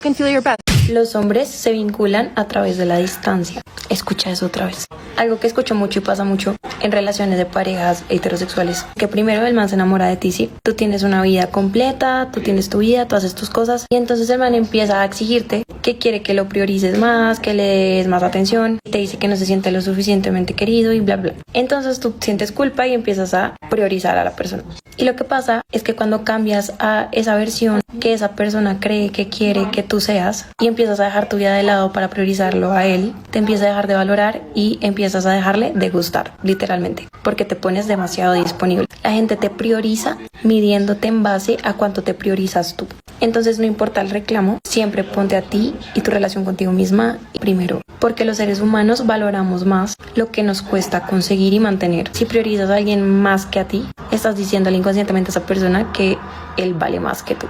can feel your best. Los hombres se vinculan a través de la distancia. Escucha eso otra vez. Algo que escucho mucho y pasa mucho en relaciones de parejas heterosexuales. Que primero el man se enamora de ti, ¿sí? Tú tienes una vida completa, tú tienes tu vida, tú haces tus cosas. Y entonces el man empieza a exigirte que quiere que lo priorices más, que le des más atención. Te dice que no se siente lo suficientemente querido y bla, bla. Entonces tú sientes culpa y empiezas a priorizar a la persona. Y lo que pasa es que cuando cambias a esa versión que esa persona cree que quiere que tú seas y empiezas a dejar tu vida de lado para priorizarlo a él, te empieza a dejar de valorar y empiezas a dejarle de gustar, literalmente, porque te pones demasiado disponible. La gente te prioriza midiéndote en base a cuánto te priorizas tú. Entonces no importa el reclamo, siempre ponte a ti y tu relación contigo misma primero, porque los seres humanos valoramos más lo que nos cuesta conseguir y mantener. Si priorizas a alguien más que a ti, estás diciéndole inconscientemente a esa persona que él vale más que tú.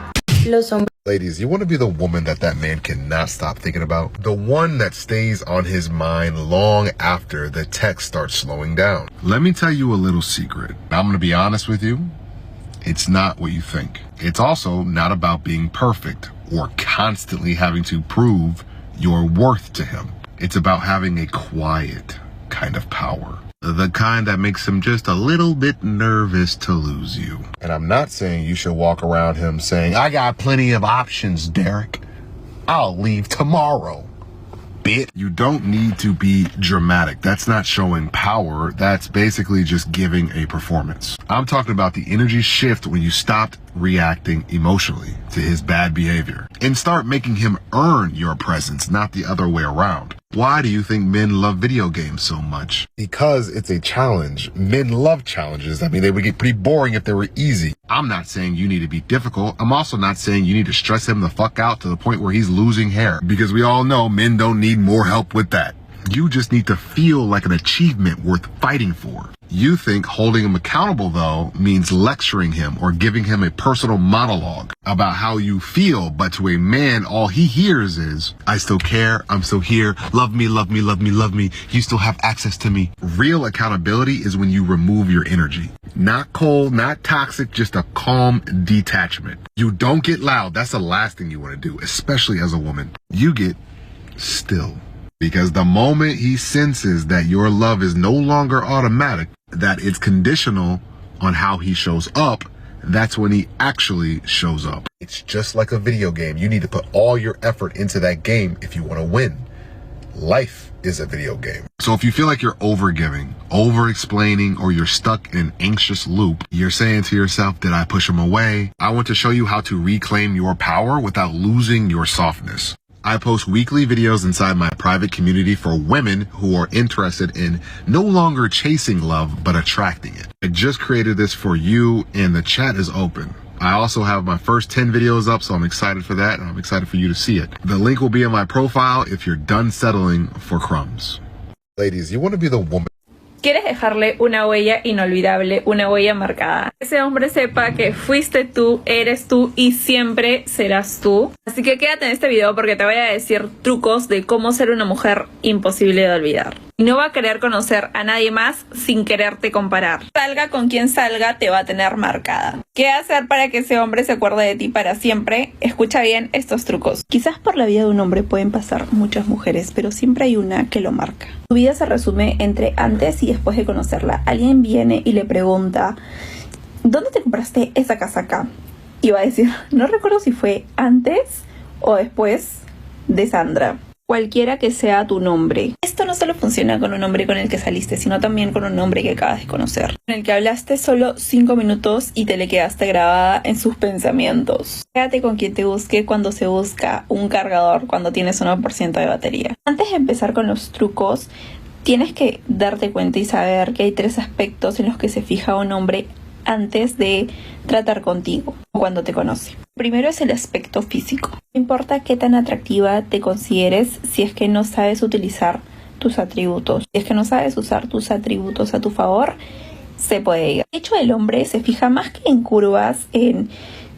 Los hombres. Ladies, you want to be the woman that man cannot stop thinking about? The one that stays on his mind long after the text starts slowing down. Let me tell you a little secret. I'm going to be honest with you. It's not what you think. It's also not about being perfect or constantly having to prove your worth to him. It's about having a quiet kind of power. The kind that makes him just a little bit nervous to lose you. And I'm not saying you should walk around him saying, I got plenty of options, Derek. I'll leave tomorrow. Bitch. You don't need to be dramatic. That's not showing power. That's basically just giving a performance. I'm talking about the energy shift when you stopped reacting emotionally to his bad behavior and start making him earn your presence, not the other way around. Why do you think men love video games so much? Because it's a challenge. Men love challenges. I mean, they would get pretty boring if they were easy. I'm not saying you need to be difficult. I'm also not saying you need to stress him the fuck out to the point where he's losing hair, because we all know men don't need more help with that. You just need to feel like an achievement worth fighting for. You think holding him accountable, though, means lecturing him or giving him a personal monologue about how you feel, but to a man, all he hears is, I still care, I'm still here, love me, love me, love me, love me, you still have access to me. Real accountability is when you remove your energy. Not cold, not toxic, just a calm detachment. You don't get loud. That's the last thing you want to do, especially as a woman. You get still. Because the moment he senses that your love is no longer automatic, that it's conditional on how he shows up, that's when he actually shows up. It's just like a video game. You need to put all your effort into that game if you want to win. Life is a video game. So if you feel like you're overgiving, over-explaining, or you're stuck in an anxious loop, you're saying to yourself, did I push him away? I want to show you how to reclaim your power without losing your softness. I post weekly videos inside my private community for women who are interested in no longer chasing love, but attracting it. I just created this for you, and the chat is open. I also have my first 10 videos up, so I'm excited for that, and I'm excited for you to see it. The link will be in my profile if you're done settling for crumbs. Ladies, you want to be the woman. Quieres dejarle una huella inolvidable, una huella marcada. Que ese hombre sepa que fuiste tú, eres tú y siempre serás tú. Así que quédate en este video porque te voy a decir trucos de cómo ser una mujer imposible de olvidar. Y no va a querer conocer a nadie más sin quererte comparar. Salga con quien salga, te va a tener marcada. ¿Qué hacer para que ese hombre se acuerde de ti para siempre? Escucha bien estos trucos. Quizás por la vida de un hombre pueden pasar muchas mujeres, pero siempre hay una que lo marca. Tu vida se resume entre antes y después de conocerla. Alguien viene y le pregunta, ¿dónde te compraste esa casaca? Y va a decir, no recuerdo si fue antes o después de Sandra. Cualquiera que sea tu nombre. Esto no solo funciona con un hombre con el que saliste, sino también con un hombre que acabas de conocer, con el que hablaste solo 5 minutos y te le quedaste grabada en sus pensamientos. Quédate con quien te busque cuando se busca un cargador, cuando tienes 1% de batería. Antes de empezar con los trucos, tienes que darte cuenta y saber que hay 3 aspectos en los que se fija un hombre antes de tratar contigo o cuando te conoce. Primero es el aspecto físico. No importa qué tan atractiva te consideres si es que no sabes utilizar tus atributos. Si es que no sabes usar tus atributos a tu favor, se puede ir. De hecho, el hombre se fija más que en curvas, en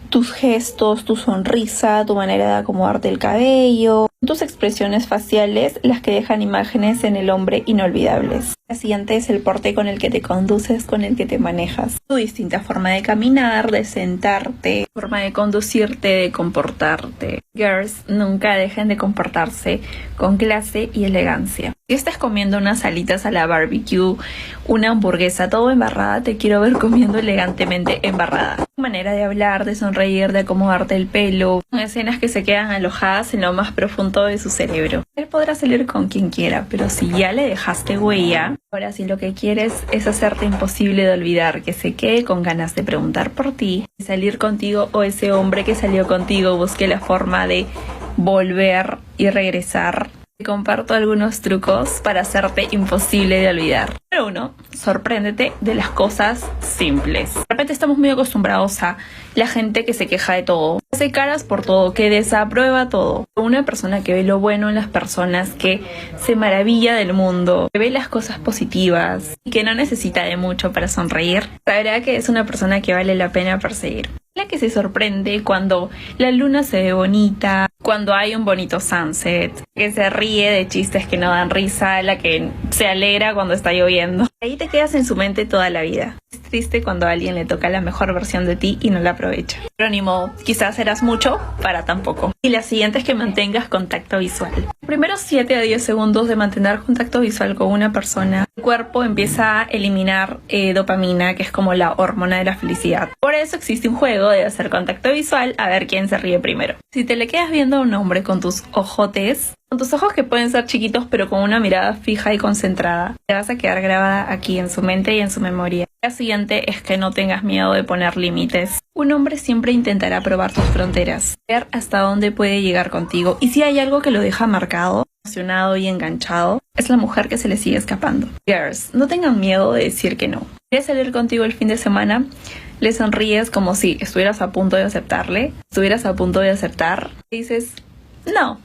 tus gestos, tu sonrisa, tu manera de acomodarte el cabello, tus expresiones faciales, las que dejan imágenes en el hombre inolvidables. La siguiente es el porte con el que te conduces, con el que te manejas. Tu distinta forma de caminar, de sentarte, forma de conducirte, de comportarte. Girls, nunca dejen de comportarse con clase y elegancia. Si estás comiendo unas alitas a la barbecue, una hamburguesa todo embarrada, te quiero ver comiendo elegantemente embarrada. Tu manera de hablar, de sonreír, de acomodarte el pelo, son escenas que se quedan alojadas en lo más profundo de su cerebro. Él podrá salir con quien quiera, pero si ya le dejaste huella, ahora si lo que quieres es hacerte imposible de olvidar, que se quede con ganas de preguntar por ti, de salir contigo, o ese hombre que salió contigo busque la forma de volver y regresar. Te comparto algunos trucos para hacerte imposible de olvidar. Número 1. Sorpréndete de las cosas simples. De repente estamos muy acostumbrados a la gente que se queja de todo, que hace caras por todo, que desaprueba todo. Una persona que ve lo bueno en las personas, que se maravilla del mundo, que ve las cosas positivas y que no necesita de mucho para sonreír, sabrá que es una persona que vale la pena perseguir. La que se sorprende cuando la luna se ve bonita, cuando hay un bonito sunset, que se ríe de chistes que no dan risa, la que se alegra cuando está lloviendo. Ahí te quedas en su mente toda la vida. Es triste cuando a alguien le toca la mejor versión de ti y no la aprovecha. Pero ni modo, quizás serás mucho para tan poco. Y la siguiente es que mantengas contacto visual. Los primeros 7 a 10 segundos de mantener contacto visual con una persona, el cuerpo empieza a eliminar dopamina, que es como la hormona de la felicidad. Por eso existe un juego de hacer contacto visual a ver quién se ríe primero. Si te le quedas viendo a un hombre con tus ojotes, con tus ojos que pueden ser chiquitos pero con una mirada fija y concentrada, te vas a quedar grabada aquí en su mente y en su memoria. La siguiente es que no tengas miedo de poner límites. Un hombre siempre intentará probar tus fronteras, ver hasta dónde puede llegar contigo, y si hay algo que lo deja marcado, emocionado y enganchado, es la mujer que se le sigue escapando. Girls, no tengan miedo de decir que no. ¿Quieres salir contigo el fin de semana? Le sonríes como si estuvieras a punto de aceptarle, estuvieras a punto de aceptar, y dices, no,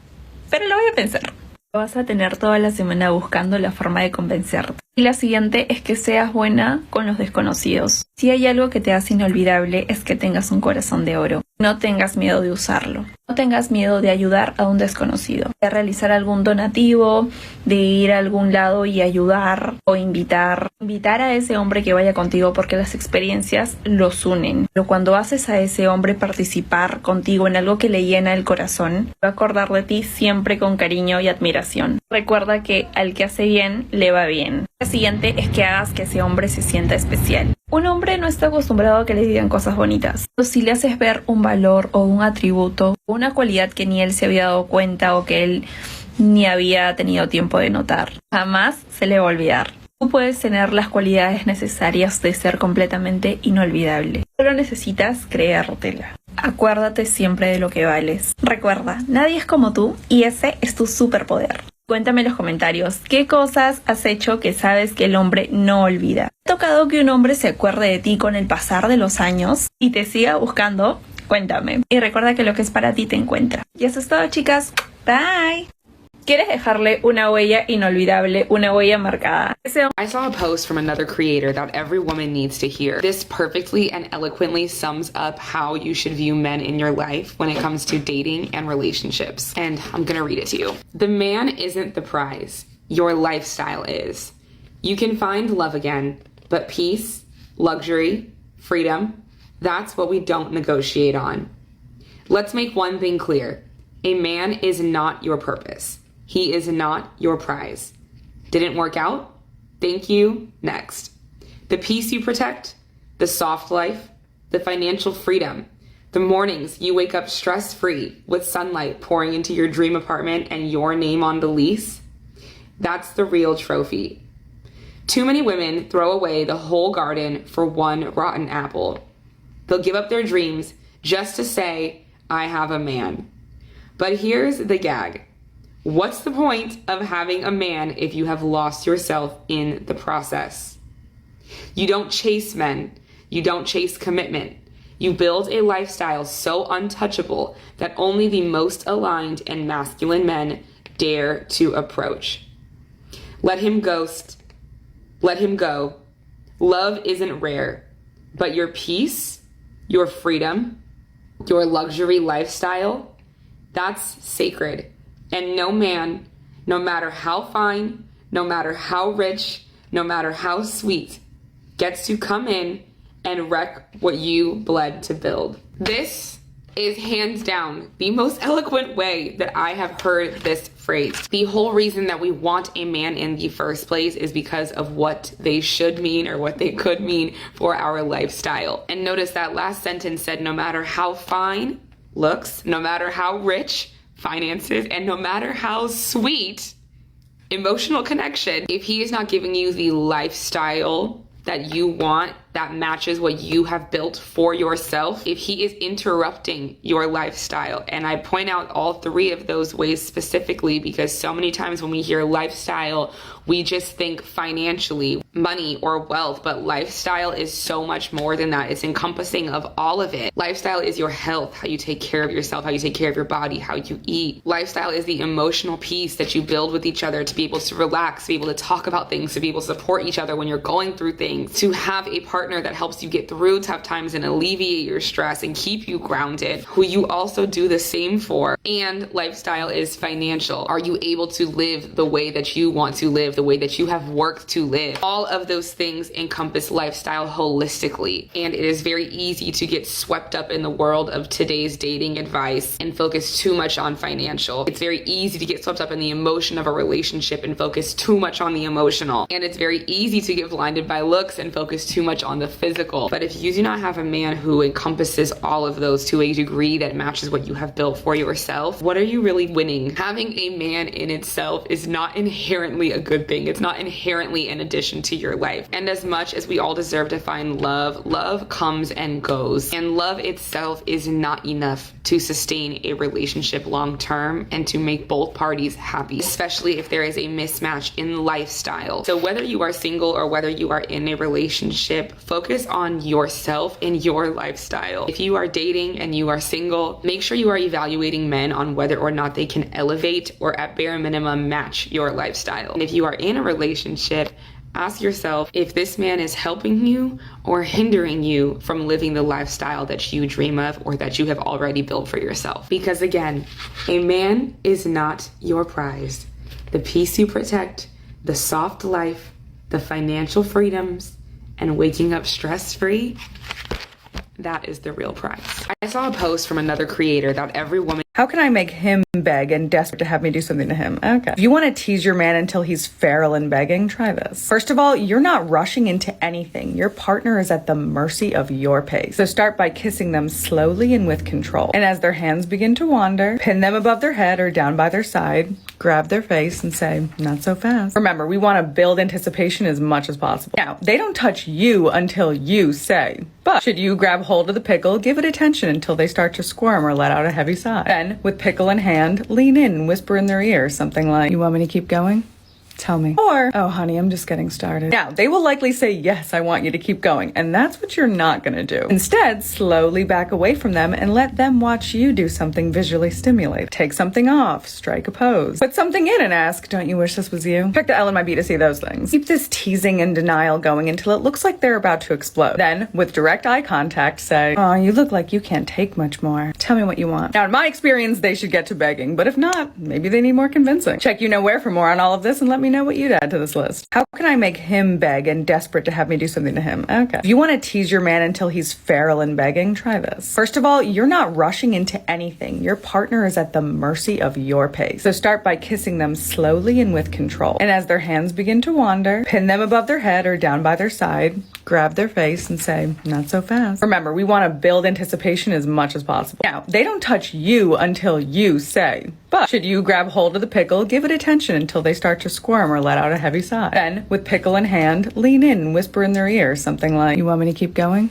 pero lo voy a pensar. Vas a tener toda la semana buscando la forma de convencerte. Y la siguiente es que seas buena con los desconocidos. Si hay algo que te hace inolvidable es que tengas un corazón de oro. No tengas miedo de usarlo. No tengas miedo de ayudar a un desconocido, de realizar algún donativo, de ir a algún lado y ayudar o invitar. Invitar a ese hombre que vaya contigo porque las experiencias los unen. Pero cuando haces a ese hombre participar contigo en algo que le llena el corazón, va a acordar de ti siempre con cariño y admiración. Recuerda que al que hace bien, le va bien. La siguiente es que hagas que ese hombre se sienta especial. Un hombre no está acostumbrado a que le digan cosas bonitas. Pero si le haces ver un valor o un atributo, una cualidad que ni él se había dado cuenta o que él ni había tenido tiempo de notar, jamás se le va a olvidar. Tú puedes tener las cualidades necesarias de ser completamente inolvidable. Solo necesitas creértela. Acuérdate siempre de lo que vales. Recuerda, nadie es como tú y ese es tu superpoder. Cuéntame en los comentarios, ¿qué cosas has hecho que sabes que el hombre no olvida? ¿Te ha tocado que un hombre se acuerde de ti con el pasar de los años y te siga buscando? Cuéntame. Y recuerda que lo que es para ti te encuentra. Y eso es todo, chicas. Bye. ¿Quieres dejarle una huella inolvidable, una huella marcada? I saw a post from another creator that every woman needs to hear. This perfectly and eloquently sums up how you should view men in your life when it comes to dating and relationships. And I'm gonna read it to you. The man isn't the prize. Your lifestyle is. You can find love again, but peace, luxury, freedom, that's what we don't negotiate on. Let's make one thing clear. A man is not your purpose. He is not your prize. Didn't work out? Thank you. Next. The peace you protect, the soft life, the financial freedom, the mornings you wake up stress-free with sunlight pouring into your dream apartment and your name on the lease, that's the real trophy. Too many women throw away the whole garden for one rotten apple. They'll give up their dreams just to say, I have a man. But here's the gag. What's the point of having a man if you have lost yourself in the process? You don't chase men. You don't chase commitment. You build a lifestyle so untouchable that only the most aligned and masculine men dare to approach. Let him ghost. Let him go. Love isn't rare, but your peace, your freedom, your luxury lifestyle, that's sacred. And no man, no matter how fine, no matter how rich, no matter how sweet, gets to come in and wreck what you bled to build. This is hands down the most eloquent way that I have heard this phrase. The whole reason that we want a man in the first place is because of what they should mean or what they could mean for our lifestyle. And notice that last sentence said, no matter how fine looks, no matter how rich finances, and no matter how sweet emotional connection, if he is not giving you the lifestyle that you want, that matches what you have built for yourself, if he is interrupting your lifestyle. And I point out all three of those ways specifically because so many times when we hear lifestyle, we just think financially, money or wealth, but lifestyle is so much more than that. It's encompassing of all of it. Lifestyle is your health, how you take care of yourself, how you take care of your body, how you eat. Lifestyle is the emotional piece that you build with each other to be able to relax, to be able to talk about things, to be able to support each other when you're going through things, to have a partner that helps you get through tough times and alleviate your stress and keep you grounded, who you also do the same for. And lifestyle is financial. Are you able to live the way that you want to live, the way that you have worked to live? All of those things encompass lifestyle holistically. And it is very easy to get swept up in the world of today's dating advice and focus too much on financial. It's very easy to get swept up in the emotion of a relationship and focus too much on the emotional. And it's very easy to get blinded by looks and focus too much on the physical. But if you do not have a man who encompasses all of those to a degree that matches what you have built for yourself, what are you really winning? Having a man in itself is not inherently a good thing. It's not inherently an addition to your life. And as much as we all deserve to find love, love comes and goes. And love itself is not enough to sustain a relationship long term and to make both parties happy, especially if there is a mismatch in lifestyle. So whether you are single or whether you are in a relationship, focus on yourself and your lifestyle. If you are dating and you are single, make sure you are evaluating men on whether or not they can elevate or at bare minimum match your lifestyle. And if you are in a relationship, ask yourself if this man is helping you or hindering you from living the lifestyle that you dream of or that you have already built for yourself. Because again, a man is not your prize. The peace you protect, the soft life, the financial freedoms, and waking up stress-free, that is the real prize. I saw a post from another creator that every woman... How can I make him beg and desperate to have me do something to him? Okay. If you want to tease your man until he's feral and begging, try this. First of all, you're not rushing into anything. Your partner is at the mercy of your pace. So start by kissing them slowly and with control. And as their hands begin to wander, pin them above their head or down by their side, grab their face and say, not so fast. Remember, we want to build anticipation as much as possible. Now, they don't touch you until you say, but should you grab hold of the pickle, give it attention until they start to squirm or let out a heavy sigh. Then, with pickle in hand, lean in and whisper in their ear something like, you want me to keep going? Tell me. Or, oh honey, I'm just getting started. Now, they will likely say, yes, I want you to keep going. And that's what you're not gonna do. Instead, slowly back away from them and let them watch you do something visually stimulating. Take something off, strike a pose, put something in and ask, don't you wish this was you? Check the L in my B to see those things. Keep this teasing and denial going until it looks like they're about to explode. Then, with direct eye contact, say, oh, you look like you can't take much more. Tell me what you want. Now, in my experience, they should get to begging, but if not, maybe they need more convincing. Check you know where for more on all of this and let me know what you'd add to this list. How can I make him beg and desperate to have me do something to him? Okay. If you want to tease your man until he's feral and begging, try this. First of all, you're not rushing into anything. Your partner is at the mercy of your pace. So start by kissing them slowly and with control. And as their hands begin to wander, pin them above their head or down by their side, grab their face and say, not so fast. Remember, we want to build anticipation as much as possible. Now, they don't touch you until you say, but should you grab hold of the pickle, give it attention until they start to squirm or let out a heavy sigh. Then, with pickle in hand, lean in and whisper in their ear something like, you want me to keep going?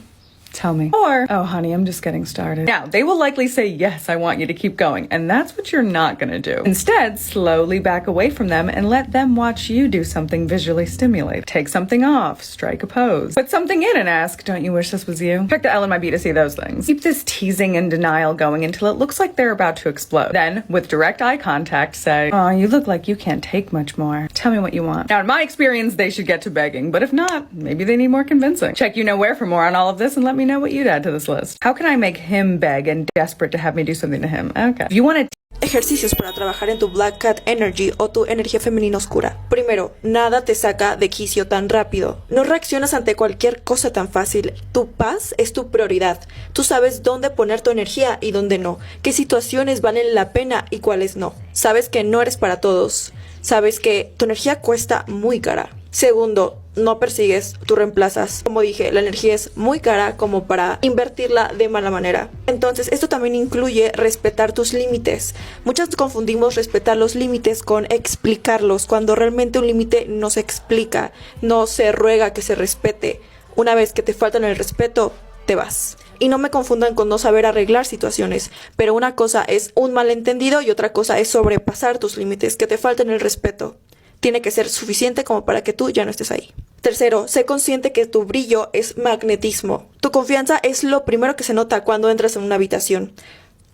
Tell me. Or, oh honey, I'm just getting started. Now, they will likely say, yes, I want you to keep going. And that's what you're not gonna do. Instead, slowly back away from them and let them watch you do something visually stimulating. Take something off, strike a pose, put something in and ask, don't you wish this was you? Check the L in my B to see those things. Keep this teasing and denial going until it looks like they're about to explode. Then, with direct eye contact, say, oh, you look like you can't take much more. Tell me what you want. Now, in my experience, they should get to begging, but if not, maybe they need more convincing. Check you know where for more on all of this and let me know what you'd add to this list. How can I make him beg and desperate to have me do something to him? Okay. If you want to Ejercicios para trabajar en tu Black Cat Energy o tu energía femenina oscura. Primero, nada te saca de quicio tan rápido. No reaccionas ante cualquier cosa tan fácil. Tu paz es tu prioridad. Tú sabes dónde poner tu energía y dónde no. Qué situaciones valen la pena y cuáles no. Sabes que no eres para todos. Sabes que tu energía cuesta muy cara. Segundo, no persigues, tú reemplazas. Como dije, la energía es muy cara como para invertirla de mala manera. Entonces, esto también incluye respetar tus límites. Muchas confundimos respetar los límites con explicarlos, cuando realmente un límite no se explica, no se ruega que se respete. Una vez que te faltan el respeto, te vas. Y no me confundan con no saber arreglar situaciones, pero una cosa es un malentendido y otra cosa es sobrepasar tus límites, que te falten el respeto. Tiene que ser suficiente como para que tú ya no estés ahí. Tercero, sé consciente que tu brillo es magnetismo. Tu confianza es lo primero que se nota cuando entras en una habitación.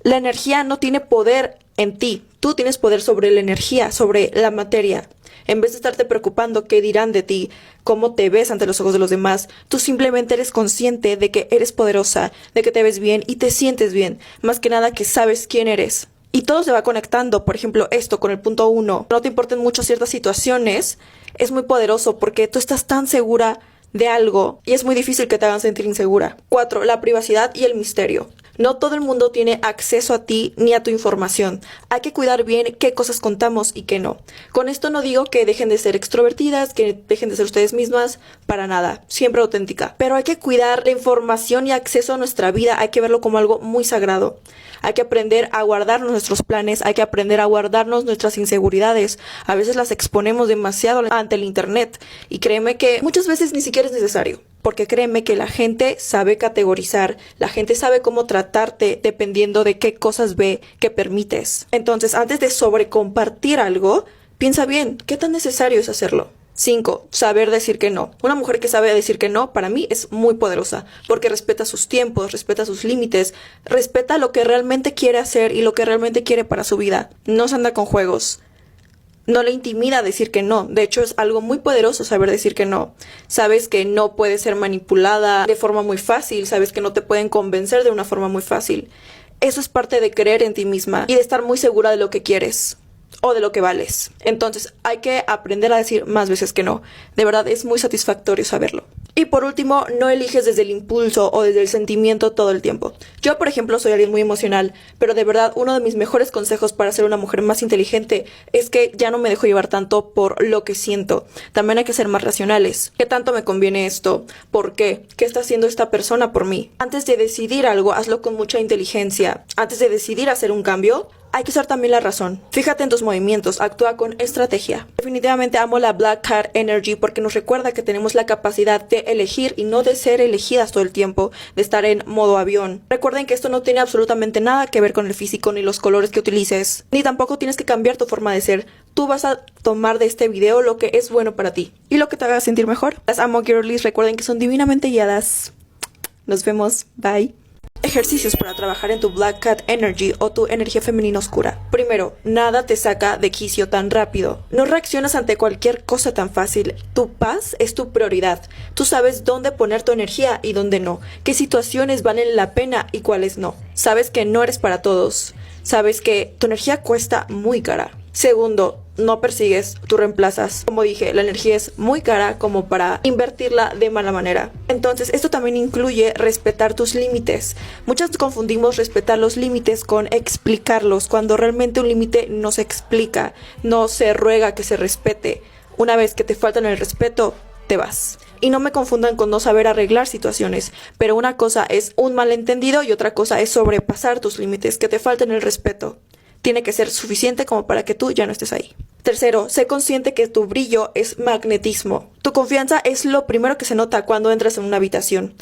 La energía no tiene poder en ti. Tú tienes poder sobre la energía, sobre la materia. En vez de estarte preocupando qué dirán de ti, cómo te ves ante los ojos de los demás, tú simplemente eres consciente de que eres poderosa, de que te ves bien y te sientes bien. Más que nada que sabes quién eres. Y todo se va conectando, por ejemplo, esto con el punto 1. No te importen mucho ciertas situaciones, es muy poderoso porque tú estás tan segura de algo y es muy difícil que te hagan sentir insegura. 4. La privacidad y el misterio. No todo el mundo tiene acceso a ti ni a tu información. Hay que cuidar bien qué cosas contamos y qué no. Con esto no digo que dejen de ser extrovertidas, que dejen de ser ustedes mismas, para nada, siempre auténtica. Pero hay que cuidar la información y acceso a nuestra vida, hay que verlo como algo muy sagrado. Hay que aprender a guardarnos nuestros planes, hay que aprender a guardarnos nuestras inseguridades. A veces las exponemos demasiado ante el internet y créeme que muchas veces ni siquiera es necesario. Porque créeme que la gente sabe categorizar, la gente sabe cómo tratarte dependiendo de qué cosas ve que permites. Entonces, antes de sobrecompartir algo, piensa bien, ¿qué tan necesario es hacerlo? 5. Saber decir que no. Una mujer que sabe decir que no, para mí, es muy poderosa, porque respeta sus tiempos, respeta sus límites, respeta lo que realmente quiere hacer y lo que realmente quiere para su vida. No se anda con juegos. No le intimida decir que no. De hecho, es algo muy poderoso saber decir que no. Sabes que no puedes ser manipulada de forma muy fácil. Sabes que no te pueden convencer de una forma muy fácil. Eso es parte de creer en ti misma y de estar muy segura de lo que quieres o de lo que vales. Entonces, hay que aprender a decir más veces que no. De verdad, es muy satisfactorio saberlo. Y por último, no eliges desde el impulso o desde el sentimiento todo el tiempo. Yo, por ejemplo, soy alguien muy emocional, pero de verdad uno de mis mejores consejos para ser una mujer más inteligente es que ya no me dejo llevar tanto por lo que siento. También hay que ser más racionales. ¿Qué tanto me conviene esto? ¿Por qué? ¿Qué está haciendo esta persona por mí? Antes de decidir algo, hazlo con mucha inteligencia. Antes de decidir hacer un cambio, hay que usar también la razón. Fíjate en tus movimientos, actúa con estrategia. Definitivamente amo la Black Cat Energy porque nos recuerda que tenemos la capacidad de elegir y no de ser elegidas todo el tiempo, de estar en modo avión. Recuerden que esto no tiene absolutamente nada que ver con el físico ni los colores que utilices, ni tampoco tienes que cambiar tu forma de ser. Tú vas a tomar de este video lo que es bueno para ti y lo que te haga sentir mejor. Las amo, girlies. Recuerden que son divinamente guiadas. Nos vemos. Bye. Ejercicios para trabajar en tu Black Cat Energy o tu energía femenina oscura. Primero, nada te saca de quicio tan rápido. No reaccionas ante cualquier cosa tan fácil. Tu paz es tu prioridad. Tú sabes dónde poner tu energía y dónde no. Qué situaciones valen la pena y cuáles no. Sabes que no eres para todos. Sabes que tu energía cuesta muy cara. Segundo, no persigues, tú reemplazas. Como dije, la energía es muy cara como para invertirla de mala manera. Entonces, esto también incluye respetar tus límites. Muchas confundimos respetar los límites con explicarlos, cuando realmente un límite no se explica, no se ruega que se respete. Una vez que te faltan el respeto, te vas. Y no me confundan con no saber arreglar situaciones, pero una cosa es un malentendido y otra cosa es sobrepasar tus límites, que te falten el respeto. Tiene que ser suficiente como para que tú ya no estés ahí. Tercero, sé consciente que tu brillo es magnetismo. Tu confianza es lo primero que se nota cuando entras en una habitación.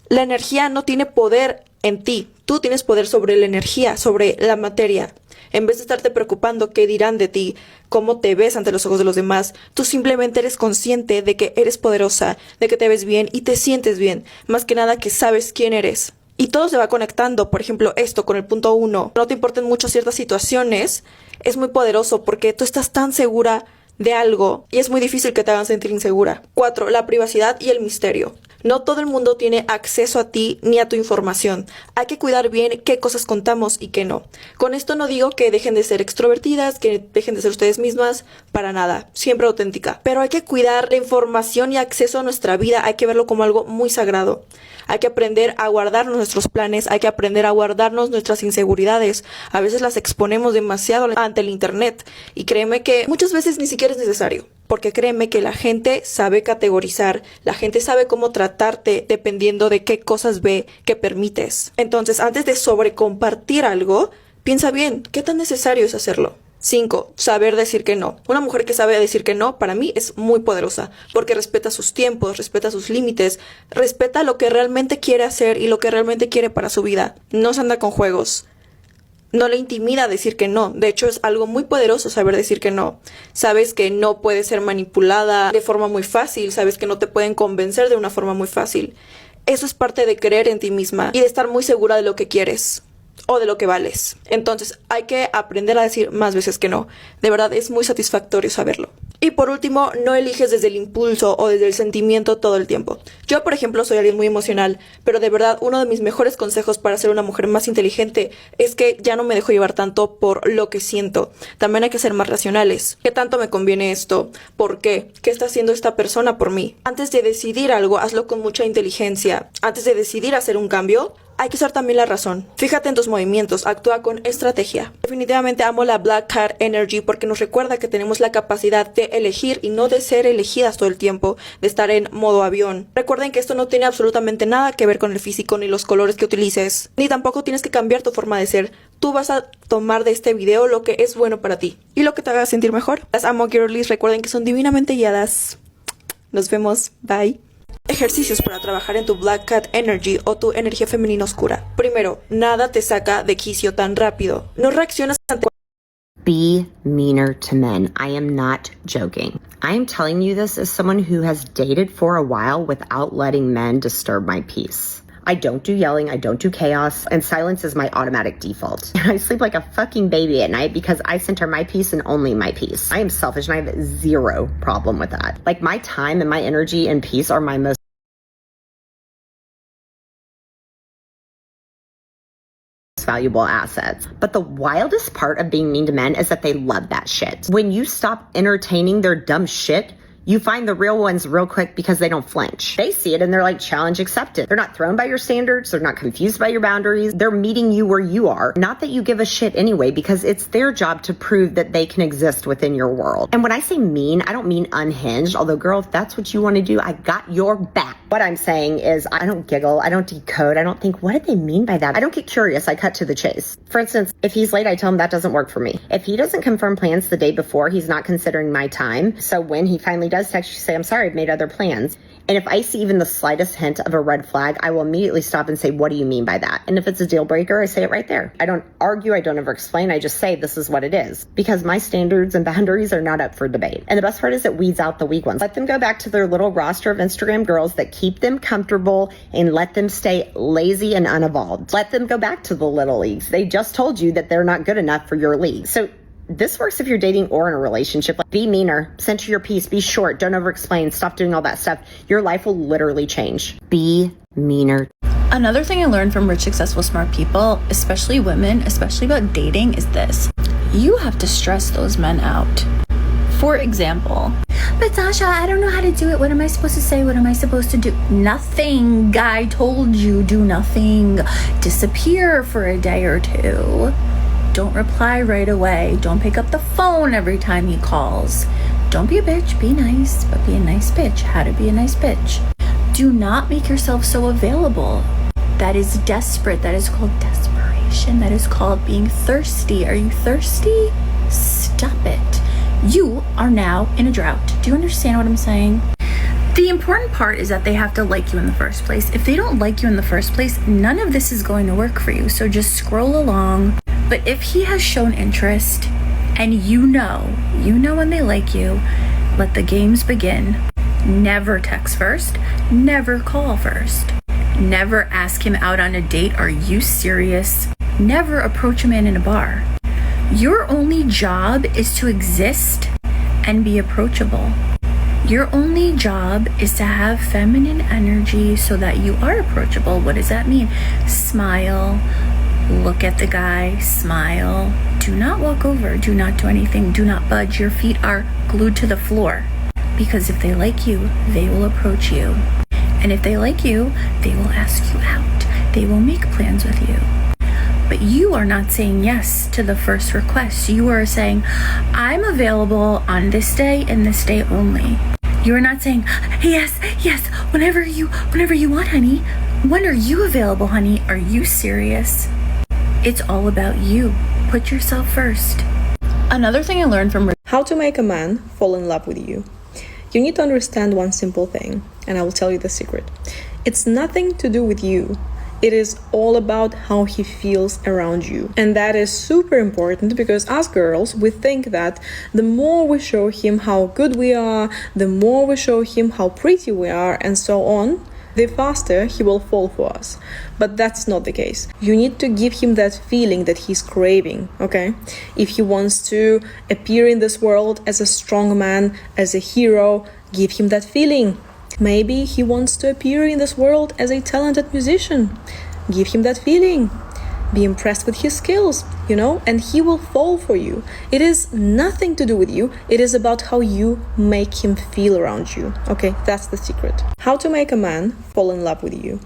La energía no tiene poder en ti. Tú tienes poder sobre la energía, sobre la materia. En vez de estarte preocupando qué dirán de ti, cómo te ves ante los ojos de los demás, tú simplemente eres consciente de que eres poderosa, de que te ves bien y te sientes bien. Más que nada que sabes quién eres. Y todo se va conectando, por ejemplo, esto con el punto 1. No te importen mucho ciertas situaciones, es muy poderoso porque tú estás tan segura de algo y es muy difícil que te hagan sentir insegura. 4. La privacidad y el misterio. No todo el mundo tiene acceso a ti ni a tu información. Hay que cuidar bien qué cosas contamos y qué no. Con esto no digo que dejen de ser extrovertidas, que dejen de ser ustedes mismas, para nada, siempre auténtica. Pero hay que cuidar la información y acceso a nuestra vida, hay que verlo como algo muy sagrado. Hay que aprender a guardarnos nuestros planes, hay que aprender a guardarnos nuestras inseguridades. A veces las exponemos demasiado ante el internet y créeme que muchas veces ni siquiera es necesario. Porque créeme que la gente sabe categorizar, la gente sabe cómo tratarte dependiendo de qué cosas ve que permites. Entonces, antes de sobrecompartir algo, piensa bien, ¿qué tan necesario es hacerlo? 5. Saber decir que no. Una mujer que sabe decir que no, para mí, es muy poderosa, porque respeta sus tiempos, respeta sus límites, respeta lo que realmente quiere hacer y lo que realmente quiere para su vida. No se anda con juegos. No le intimida decir que no. De hecho, es algo muy poderoso saber decir que no. Sabes que no puedes ser manipulada de forma muy fácil. Sabes que no te pueden convencer de una forma muy fácil. Eso es parte de creer en ti misma y de estar muy segura de lo que quieres o de lo que vales. Entonces, hay que aprender a decir más veces que no. De verdad, es muy satisfactorio saberlo. Y por último, no eliges desde el impulso o desde el sentimiento todo el tiempo. Yo, por ejemplo, soy alguien muy emocional, pero de verdad, uno de mis mejores consejos para ser una mujer más inteligente es que ya no me dejo llevar tanto por lo que siento. También hay que ser más racionales. ¿Qué tanto me conviene esto? ¿Por qué? ¿Qué está haciendo esta persona por mí? Antes de decidir algo, hazlo con mucha inteligencia. Antes de decidir hacer un cambio, hay que usar también la razón. Fíjate en tus movimientos, actúa con estrategia. Definitivamente amo la Black Cat Energy porque nos recuerda que tenemos la capacidad de elegir y no de ser elegidas todo el tiempo, de estar en modo avión. Recuerden que esto no tiene absolutamente nada que ver con el físico ni los colores que utilices, ni tampoco tienes que cambiar tu forma de ser. Tú vas a tomar de este video lo que es bueno para ti y lo que te haga sentir mejor. Las amo, girlies. Recuerden que son divinamente guiadas. Nos vemos. Bye. Ejercicios para trabajar en tu Black Cat Energy o tu energía femenina oscura. Primero, nada te saca de quicio tan rápido. No reaccionas ante... Be meaner to men. I am not joking. I am telling you this as someone who has dated for a while without letting men disturb my peace. I don't do yelling, I don't do chaos, and silence is my automatic default. I sleep like a fucking baby at night because I center my peace and only my peace. I am selfish and I have zero problem with that. Like, my time and my energy and peace are my most valuable assets. But the wildest part of being mean to men is that they love that shit. When you stop entertaining their dumb shit, you find the real ones real quick because they don't flinch. They see it and they're like, challenge accepted. They're not thrown by your standards. They're not confused by your boundaries. They're meeting you where you are. Not that you give a shit anyway, because it's their job to prove that they can exist within your world. And when I say mean, I don't mean unhinged. Although, girl, if that's what you want to do, I got your back. What I'm saying is I don't giggle. I don't decode. I don't think, what did they mean by that? I don't get curious. I cut to the chase. For instance, if he's late, I tell him that doesn't work for me. If he doesn't confirm plans the day before, he's not considering my time. So when he finally does text you, say, I'm sorry, I've made other plans. And if I see even the slightest hint of a red flag, I will immediately stop and say, what do you mean by that? And if it's a deal breaker, I say it right there. I don't argue. I don't ever explain. I just say, this is what it is. Because my standards and boundaries are not up for debate. And the best part is it weeds out the weak ones. Let them go back to their little roster of Instagram girls that keep them comfortable and let them stay lazy and unevolved. Let them go back to the little leagues. They just told you that they're not good enough for your league. So this works if you're dating or in a relationship. Like, be meaner, center your peace, be short, don't over-explain, stop doing all that stuff. Your life will literally change. Be meaner. Another thing I learned from rich, successful, smart people, especially women, especially about dating, is this. You have to stress those men out. For example, but Tasha, I don't know how to do it. What am I supposed to say? What am I supposed to do? Nothing. Guy told you, do nothing. Disappear for a day or two. Don't reply right away. Don't pick up the phone every time he calls. Don't be a bitch, be nice, but be a nice bitch. How to be a nice bitch. Do not make yourself so available. That is desperate. That is called desperation. That is called being thirsty. Are you thirsty? Stop it. You are now in a drought. Do you understand what I'm saying? The important part is that they have to like you in the first place. If they don't like you in the first place, none of this is going to work for you. So just scroll along. But if he has shown interest and you know when they like you, let the games begin. Never text first, never call first. Never ask him out on a date. Are you serious? Never approach a man in a bar. Your only job is to exist and be approachable. Your only job is to have feminine energy so that you are approachable. What does that mean? Smile, look at the guy, smile. Do not walk over, do not do anything, do not budge. Your feet are glued to the floor. Because if they like you, they will approach you. And if they like you, they will ask you out. They will make plans with you. But you are not saying yes to the first request. You are saying, I'm available on this day and this day only. You are not saying, yes, whenever you want, honey. When are you available, honey? Are you serious? It's all about you. Put yourself first. Another thing I learned from How to make a man fall in love with you. You need to understand one simple thing, and I will tell you the secret. It's nothing to do with you. It is all about how he feels around you. And that is super important because as girls, we think that the more we show him how good we are, the more we show him how pretty we are, and so on, the faster he will fall for us. But that's not the case. You need to give him that feeling that he's craving, okay? If he wants to appear in this world as a strong man, as a hero, give him that feeling. Maybe he wants to appear in this world as a talented musician. Give him that feeling. Be impressed with his skills, and he will fall for you. It is nothing to do with you. It is about how you make him feel around you. Okay, that's the secret. How to make a man fall in love with you.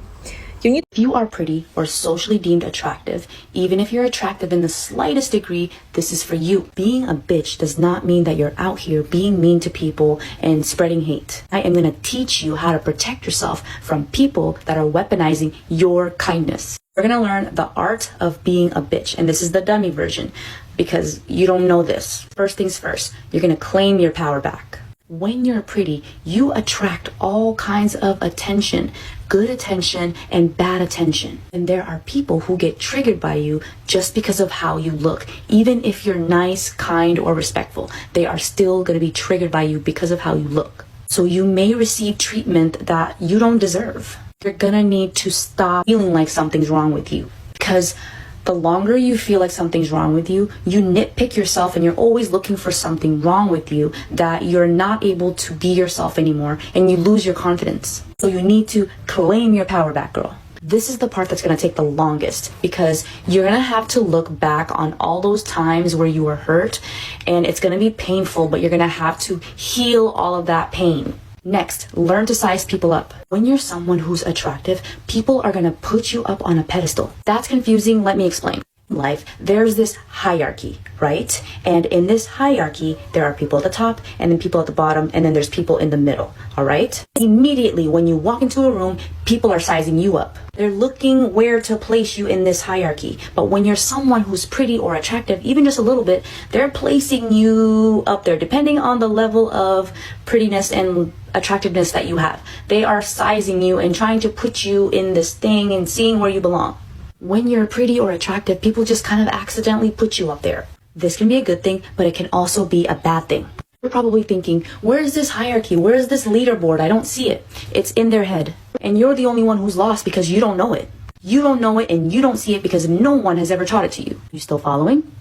If you are pretty or socially deemed attractive, even if you're attractive in the slightest degree, this is for you. Being a bitch does not mean that you're out here being mean to people and spreading hate. I am going to teach you how to protect yourself from people that are weaponizing your kindness. We're going to learn the art of being a bitch, and this is the dummy version because you don't know this. First things first, you're going to claim your power back. When you're pretty, you attract all kinds of attention, good attention and bad attention. And there are people who get triggered by you just because of how you look. Even if you're nice, kind, or respectful, they are still going to be triggered by you because of how you look. So you may receive treatment that you don't deserve. You're going to need to stop feeling like something's wrong with you because the longer you feel like something's wrong with you, you nitpick yourself and you're always looking for something wrong with you that you're not able to be yourself anymore and you lose your confidence. So you need to claim your power back, girl. This is the part that's going to take the longest because you're going to have to look back on all those times where you were hurt and it's going to be painful, but you're going to have to heal all of that pain. Next, learn to size people up. When you're someone who's attractive, people are going to put you up on a pedestal. That's confusing. Let me explain. In life, there's this hierarchy, right? And in this hierarchy, there are people at the top and then people at the bottom and then there's people in the middle, all right? Immediately, when you walk into a room, people are sizing you up. They're looking where to place you in this hierarchy. But when you're someone who's pretty or attractive, even just a little bit, they're placing you up there depending on the level of prettiness and attractiveness that you have. They are sizing you and trying to put you in this thing and seeing where you belong. When you're pretty or attractive, people just kind of accidentally put you up there. This can be a good thing, but it can also be a bad thing. You're probably thinking, where is this hierarchy? Where is this leaderboard? I don't see it. It's in their head. And you're the only one who's lost because you don't know it. You don't know it and you don't see it because no one has ever taught it to you. You still following?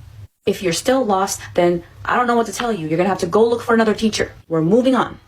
If you're still lost, then I don't know what to tell you. You're going to have to go look for another teacher. We're moving on.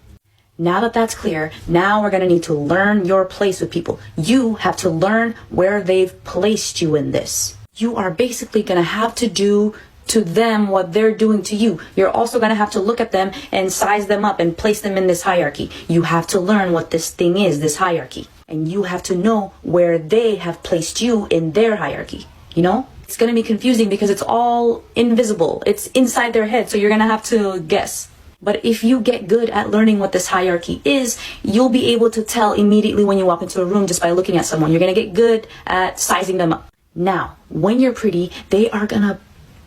Now that that's clear, now we're going to need to learn your place with people. You have to learn where they've placed you in this. You are basically going to have to do to them what they're doing to you. You're also going to have to look at them and size them up and place them in this hierarchy. You have to learn what this thing is, this hierarchy. And you have to know where they have placed you in their hierarchy. It's going to be confusing because it's all invisible. It's inside their head, so you're going to have to guess. But if you get good at learning what this hierarchy is, you'll be able to tell immediately when you walk into a room just by looking at someone. You're going to get good at sizing them up. Now, when you're pretty,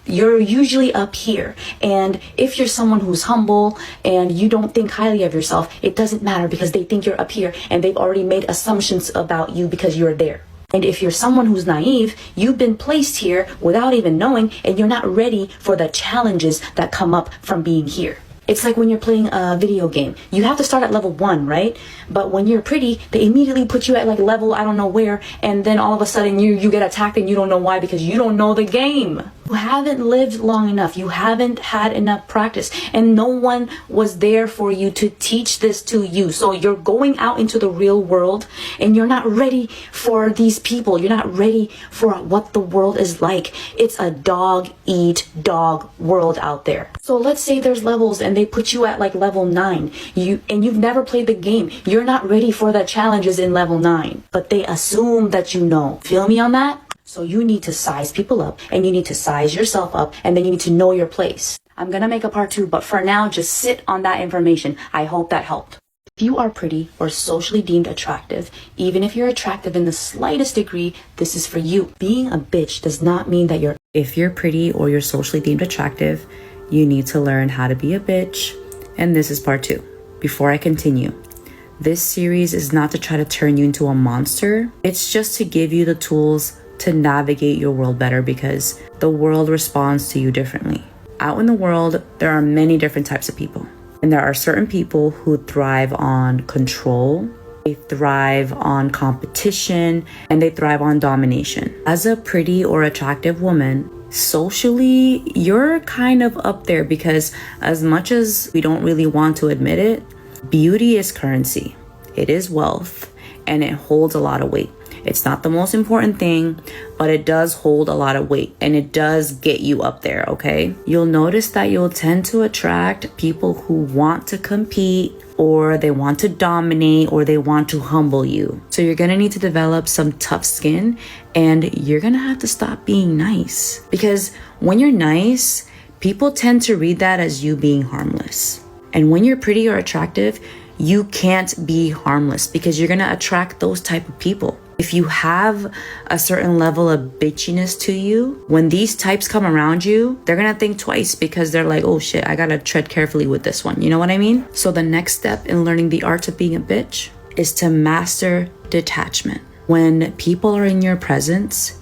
you're usually up here. And if you're someone who's humble and you don't think highly of yourself, it doesn't matter because they think you're up here and they've already made assumptions about you because you're there. And if you're someone who's naive, you've been placed here without even knowing and you're not ready for the challenges that come up from being here. It's like when you're playing a video game. You have to start at level 1, right? But when you're pretty, they immediately put you at like level I don't know where, and then all of a sudden you get attacked and you don't know why because you don't know the game. You haven't lived long enough. You haven't had enough practice, and no one was there for you to teach this to you. So you're going out into the real world and you're not ready for these people. You're not ready for what the world is like. It's a dog eat dog world out there. So let's say there's levels and they put you at like level 9. You've never played the game. You're not ready for the challenges in level 9, but they assume that you know. Feel me on that? So you need to size people up, and you need to size yourself up, and then you need to know your place. I'm gonna make a part 2, but for now, just sit on that information. I hope that helped. If you are pretty or socially deemed attractive, even if you're attractive in the slightest degree, this is for you. Being a bitch does not mean that you're... If you're pretty or you're socially deemed attractive, you need to learn how to be a bitch, and this is part 2. Before I continue, this series is not to try to turn you into a monster. It's just to give you the tools to navigate your world better, because the world responds to you differently. Out in the world, there are many different types of people. And there are certain people who thrive on control, they thrive on competition, and they thrive on domination. As a pretty or attractive woman, socially, you're kind of up there, because as much as we don't really want to admit it, beauty is currency. It is wealth, and it holds a lot of weight. It's not the most important thing, but it does hold a lot of weight, and it does get you up there, okay? You'll notice that you'll tend to attract people who want to compete, or they want to dominate, or they want to humble you. So you're gonna need to develop some tough skin, and you're gonna have to stop being nice. Because when you're nice, people tend to read that as you being harmless. And when you're pretty or attractive, you can't be harmless, because you're gonna attract those type of people. If you have a certain level of bitchiness to you, when these types come around you, they're gonna think twice, because they're like, oh shit, I gotta tread carefully with this one. You know what I mean? So the next step in learning the art of being a bitch is to master detachment. When people are in your presence,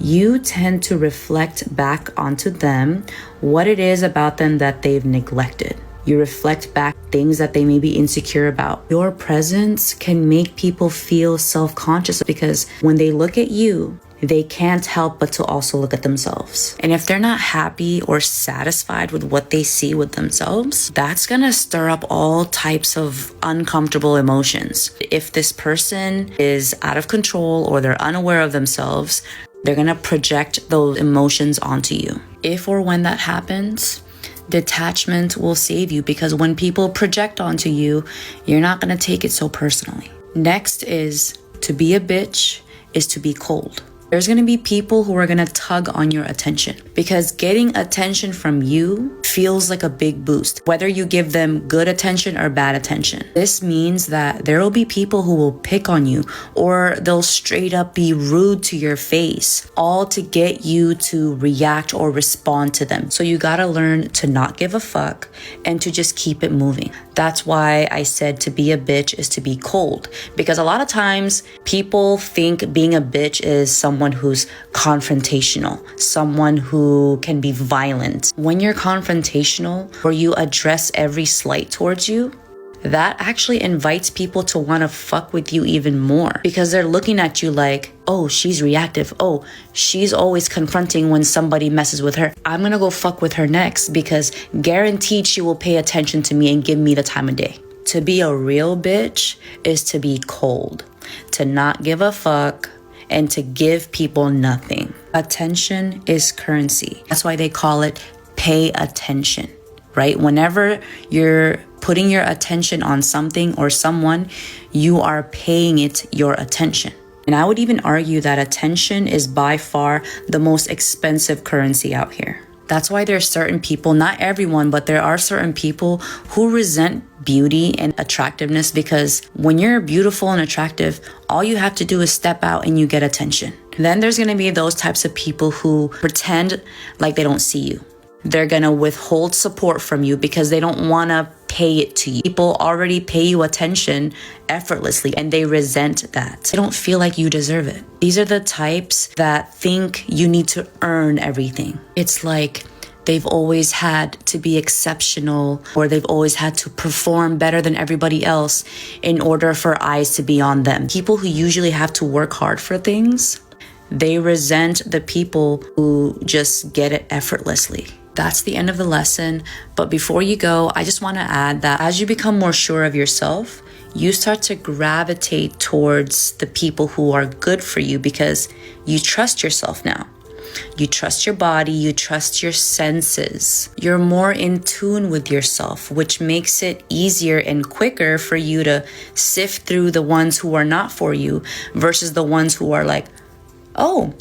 you tend to reflect back onto them what it is about them that they've neglected. You reflect back things that they may be insecure about. Your presence can make people feel self-conscious, because when they look at you, they can't help but to also look at themselves. And if they're not happy or satisfied with what they see with themselves, that's gonna stir up all types of uncomfortable emotions. If this person is out of control or they're unaware of themselves, they're gonna project those emotions onto you. If or when that happens, detachment will save you, because when people project onto you, you're not going to take it so personally. Next is to be a bitch is to be cold. There's going to be people who are going to tug on your attention, because getting attention from you feels like a big boost, whether you give them good attention or bad attention. This means that there will be people who will pick on you, or they'll straight up be rude to your face, all to get you to react or respond to them. So you got to learn to not give a fuck and to just keep it moving. That's why I said to be a bitch is to be cold, because a lot of times people think being a bitch is someone who's confrontational, someone who can be violent. When you're confrontational, or you address every slight towards you, that actually invites people to want to fuck with you even more, because they're looking at you like, oh, she's reactive. Oh, she's always confronting when somebody messes with her. I'm gonna go fuck with her next, because guaranteed she will pay attention to me and give me the time of day. To be a real bitch is to be cold, to not give a fuck, and to give people nothing. Attention is currency. That's why they call it pay attention, right? Whenever you're putting your attention on something or someone, you are paying it your attention. And I would even argue that attention is by far the most expensive currency out here. That's why there's certain people, not everyone, but there are certain people who resent beauty and attractiveness, because when you're beautiful and attractive, all you have to do is step out and you get attention. Then there's gonna be those types of people who pretend like they don't see you. They're gonna withhold support from you because they don't wanna pay it to you. People already pay you attention effortlessly, and they resent that. They don't feel like you deserve it. These are the types that think you need to earn everything. It's like they've always had to be exceptional, or they've always had to perform better than everybody else in order for eyes to be on them. People who usually have to work hard for things, They resent the people who just get it effortlessly. That's the end of the lesson. But before you go, I just want to add that as you become more sure of yourself, you start to gravitate towards the people who are good for you because you trust yourself now. You trust your body, you trust your senses. You're more in tune with yourself, which makes it easier and quicker for you to sift through the ones who are not for you versus the ones who are like, oh,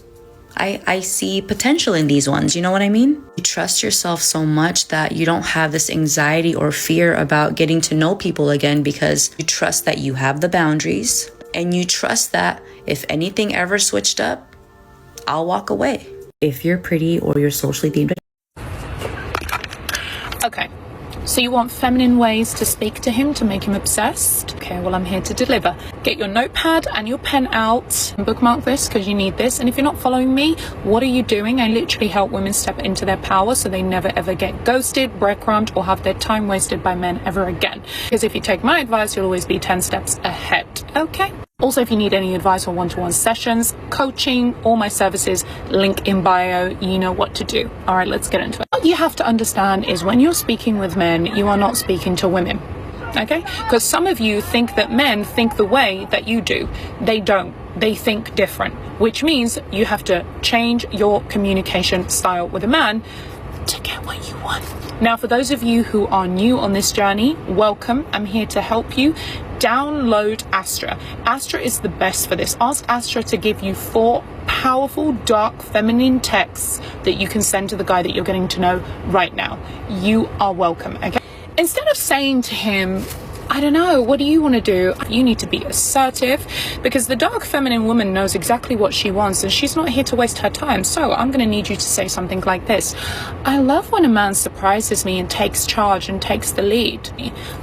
I see potential in these ones. You know what I mean? You trust yourself so much that you don't have this anxiety or fear about getting to know people again because you trust that you have the boundaries and you trust that if anything ever switched up, I'll walk away. If you're pretty or you're socially deemed. Okay, so you want feminine ways to speak to him to make him obsessed? Okay, well, I'm here to deliver. Get your notepad and your pen out and bookmark this because you need this. And if you're not following me, what are you doing? I literally help women step into their power so they never ever get ghosted, breadcrumbed, or have their time wasted by men ever again. Because if you take my advice, you'll always be 10 steps ahead. Okay? Also, if you need any advice on one-to-one sessions, coaching, all my services, link in bio, you know what to do. All right, let's get into it. What you have to understand is when you're speaking with men, you are not speaking to women. Okay? Because some of you think that men think the way that you do. They don't. They think different, which means you have to change your communication style with a man to get what you want. Now, for those of you who are new on this journey, welcome. I'm here to help you. Download Astra. Astra is the best for this. Ask Astra to give you 4 powerful, dark, feminine texts that you can send to the guy that you're getting to know right now. You are welcome, okay? Instead of saying to him, I don't know, what do you want to do? You need to be assertive because the dark feminine woman knows exactly what she wants and she's not here to waste her time. So I'm going to need you to say something like this. I love when a man surprises me and takes charge and takes the lead.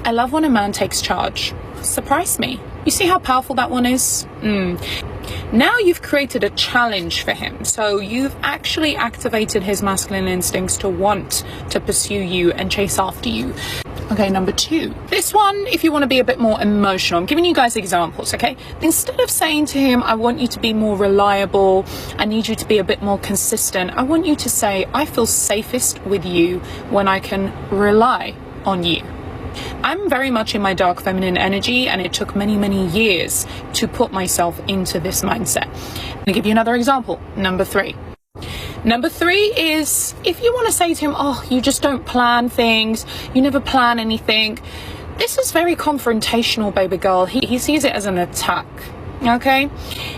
I love when a man takes charge. Surprise me. You see how powerful that one is? Now you've created a challenge for him. So you've actually activated his masculine instincts to want to pursue you and chase after you. Okay, number 2. This one, if you want to be a bit more emotional, I'm giving you guys examples, okay? Instead of saying to him, I want you to be more reliable, I need you to be a bit more consistent, I want you to say, I feel safest with you when I can rely on you. I'm very much in my dark feminine energy and it took many, many years to put myself into this mindset. I'm gonna give you another example. Number 3. Number 3 is if you want to say to him, oh, you just don't plan things, you never plan anything. This is very confrontational, baby girl. He sees it as an attack. Okay?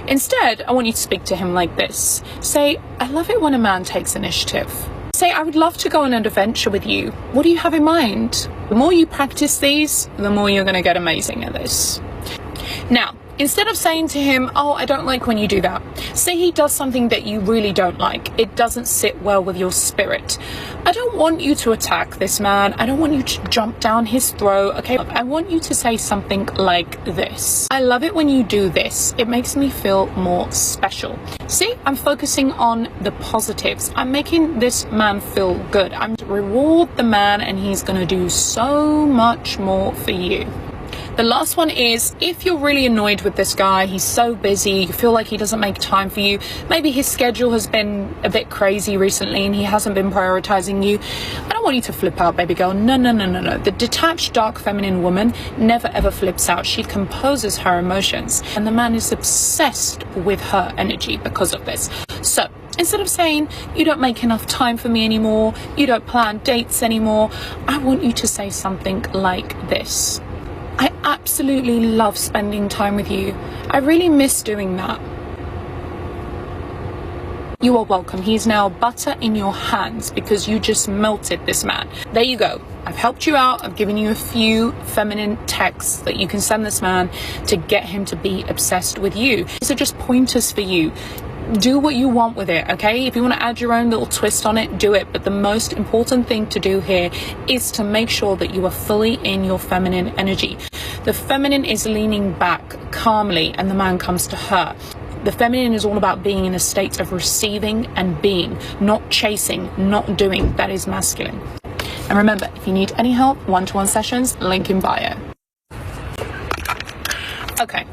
Instead, I want you to speak to him like this. Say, I love it when a man takes initiative. Say, I would love to go on an adventure with you. What do you have in mind? The more you practice these, the more you're going to get amazing at this. Now, instead of saying to him, oh, I don't like when you do that. Say he does something that you really don't like. It doesn't sit well with your spirit. I don't want you to attack this man. I don't want you to jump down his throat. Okay, I want you to say something like this. I love it when you do this. It makes me feel more special. See, I'm focusing on the positives. I'm making this man feel good. I'm to reward the man and he's going to do so much more for you. The last one is if you're really annoyed with this guy, he's so busy, you feel like he doesn't make time for you, maybe his schedule has been a bit crazy recently and he hasn't been prioritizing you. I don't want you to flip out, baby girl. No. The detached dark feminine woman never ever flips out. She composes her emotions and the man is obsessed with her energy because of this. So instead of saying, you don't make enough time for me anymore, you don't plan dates anymore, I want you to say something like this. I absolutely love spending time with you. I really miss doing that. You are welcome. He's now butter in your hands because you just melted this man. There you go. I've helped you out. I've given you a few feminine texts that you can send this man to get him to be obsessed with you. These are just pointers for you. Do what you want with it, okay? If you want to add your own little twist on it, do it. But the most important thing to do here is to make sure that you are fully in your feminine energy. The feminine is leaning back calmly and the man comes to her. The feminine is all about being in a state of receiving and being, not chasing, not doing. That is masculine. And remember, if you need any help, one-to-one sessions, link in bio. Okay.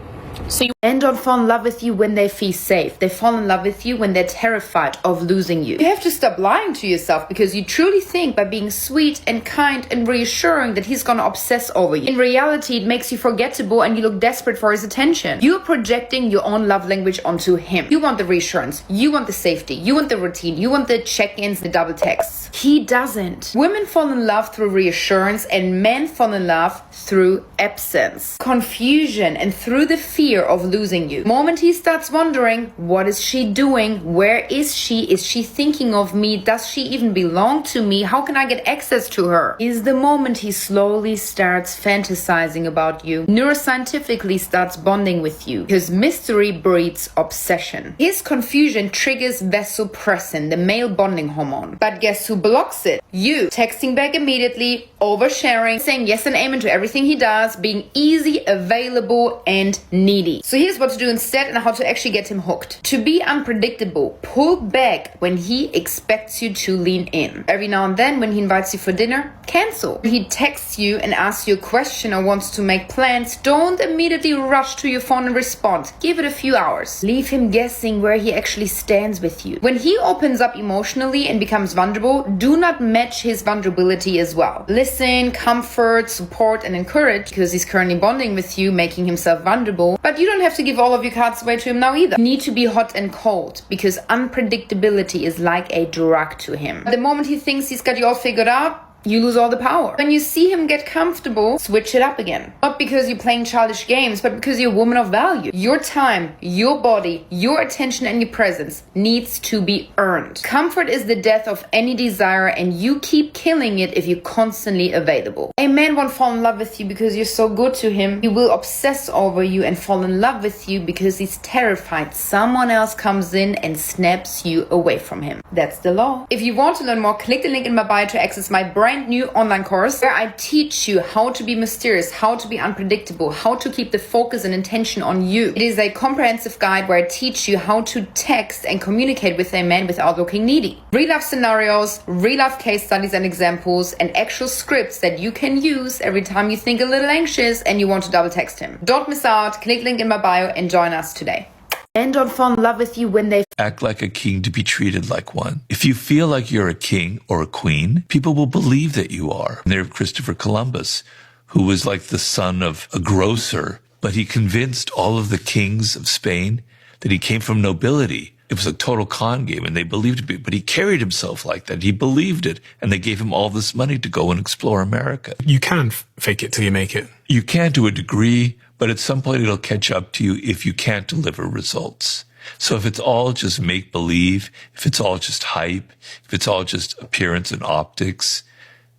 So you Men don't fall in love with you when they feel safe. They fall in love with you when they're terrified of losing you. You have to stop lying to yourself because you truly think by being sweet and kind and reassuring that he's gonna obsess over you. In reality, it makes you forgettable and you look desperate for his attention. You're projecting your own love language onto him. You want the reassurance, you want the safety, you want the routine, you want the check-ins, the double texts. He doesn't. Women fall in love through reassurance and men fall in love through absence, confusion, and through the fear of losing you. The moment he starts wondering, what is she doing? Where is she? Is she thinking of me? Does she even belong to me? How can I get access to her? Is the moment he slowly starts fantasizing about you, neuroscientifically starts bonding with you, because mystery breeds obsession. His confusion triggers vasopressin, the male bonding hormone. But guess who blocks it? You. Texting back immediately, oversharing, saying yes and amen to everything he does, being easy, available, and needy. So here's what to do instead and how to actually get him hooked. To be unpredictable, pull back when he expects you to lean in. Every now and then when he invites you for dinner, cancel. When he texts you and asks you a question or wants to make plans, don't immediately rush to your phone and respond. Give it a few hours. Leave him guessing where he actually stands with you. When he opens up emotionally and becomes vulnerable, do not match his vulnerability as well. Listen, comfort, support, and encourage, because he's currently bonding with you, making himself vulnerable. But you don't have to give all of your cards away to him now either. You need to be hot and cold, because unpredictability is like a drug to him. The moment he thinks he's got you all figured out, you lose all the power. When you see him get comfortable, switch it up again. Not because you're playing childish games, but because you're a woman of value. Your time, your body, your attention, and your presence needs to be earned. Comfort is the death of any desire, and you keep killing it if you're constantly available. A man won't fall in love with you because you're so good to him. He will obsess over you and fall in love with you because he's terrified someone else comes in and snaps you away from him. That's the law. If you want to learn more, click the link in my bio to access my brand new online course where I teach you how to be mysterious, how to be unpredictable, how to keep the focus and intention on you. It is a comprehensive guide where I teach you how to text and communicate with a man without looking needy. Real life scenarios, real life case studies and examples, and actual scripts that you can use every time you think a little anxious and you want to double text him. Don't miss out. Click link in my bio and join us today. Men don't fall in love with you when they act like a king to be treated like one. If you feel like you're a king or a queen, people will believe that you are. And there's Christopher Columbus, who was like the son of a grocer, but he convinced all of the kings of Spain that he came from nobility. It was a total con game and they believed it, but he carried himself like that. He believed it and they gave him all this money to go and explore America. You can fake it till you make it. You can to a degree, but at some point it'll catch up to you if you can't deliver results. So if it's all just make-believe, if it's all just hype, if it's all just appearance and optics,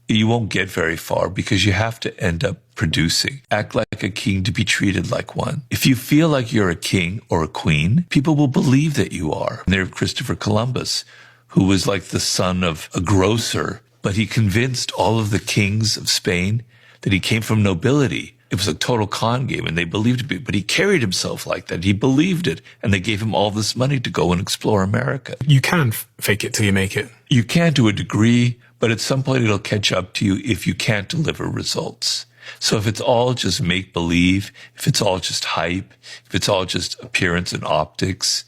you won't get very far because you have to end up producing. Act like a king to be treated like one. If you feel like you're a king or a queen, people will believe that you are. And there's Christopher Columbus, who was like the son of a grocer, but he convinced all of the kings of Spain that he came from nobility. It was a total con game and they believed it, but he carried himself like that. He believed it and they gave him all this money to go and explore America. You can fake it till you make it. You can to a degree, but at some point it'll catch up to you if you can't deliver results. So if it's all just make-believe, if it's all just hype, if it's all just appearance and optics,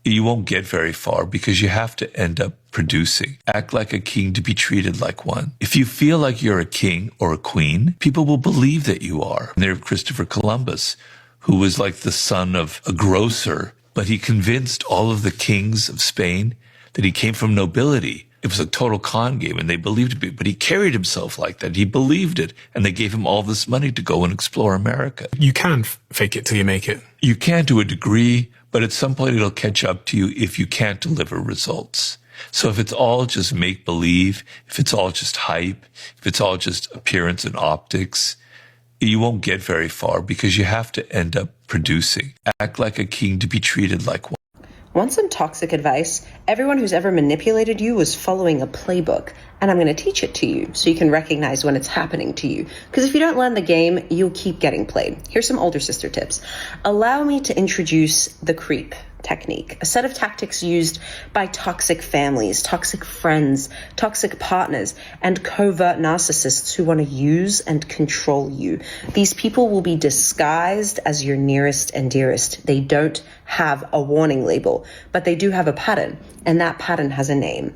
you won't get very far because you have to end up producing. Act like a king to be treated like one. If you feel like you're a king or a queen, people will believe that you are. And there's Christopher Columbus, who was like the son of a grocer, but he convinced all of the kings of Spain that he came from nobility. It was a total con game and they believed it, but he carried himself like that. He believed it and they gave him all this money to go and explore America. You can fake it till you make it. You can to a degree, but at some point it'll catch up to you if you can't deliver results. So if it's all just make-believe, if it's all just hype, if it's all just appearance and optics, you won't get very far because you have to end up producing. Act like a king to be treated like one. Want some toxic advice? Everyone who's ever manipulated you was following a playbook, and I'm going to teach it to you so you can recognize when it's happening to you. Because if you don't learn the game, you'll keep getting played. Here's some older sister tips. Allow me to introduce the creep. technique, a set of tactics used by toxic families, toxic friends, toxic partners, and covert narcissists who want to use and control you. These people will be disguised as your nearest and dearest. They don't have a warning label, but they do have a pattern, and that pattern has a name.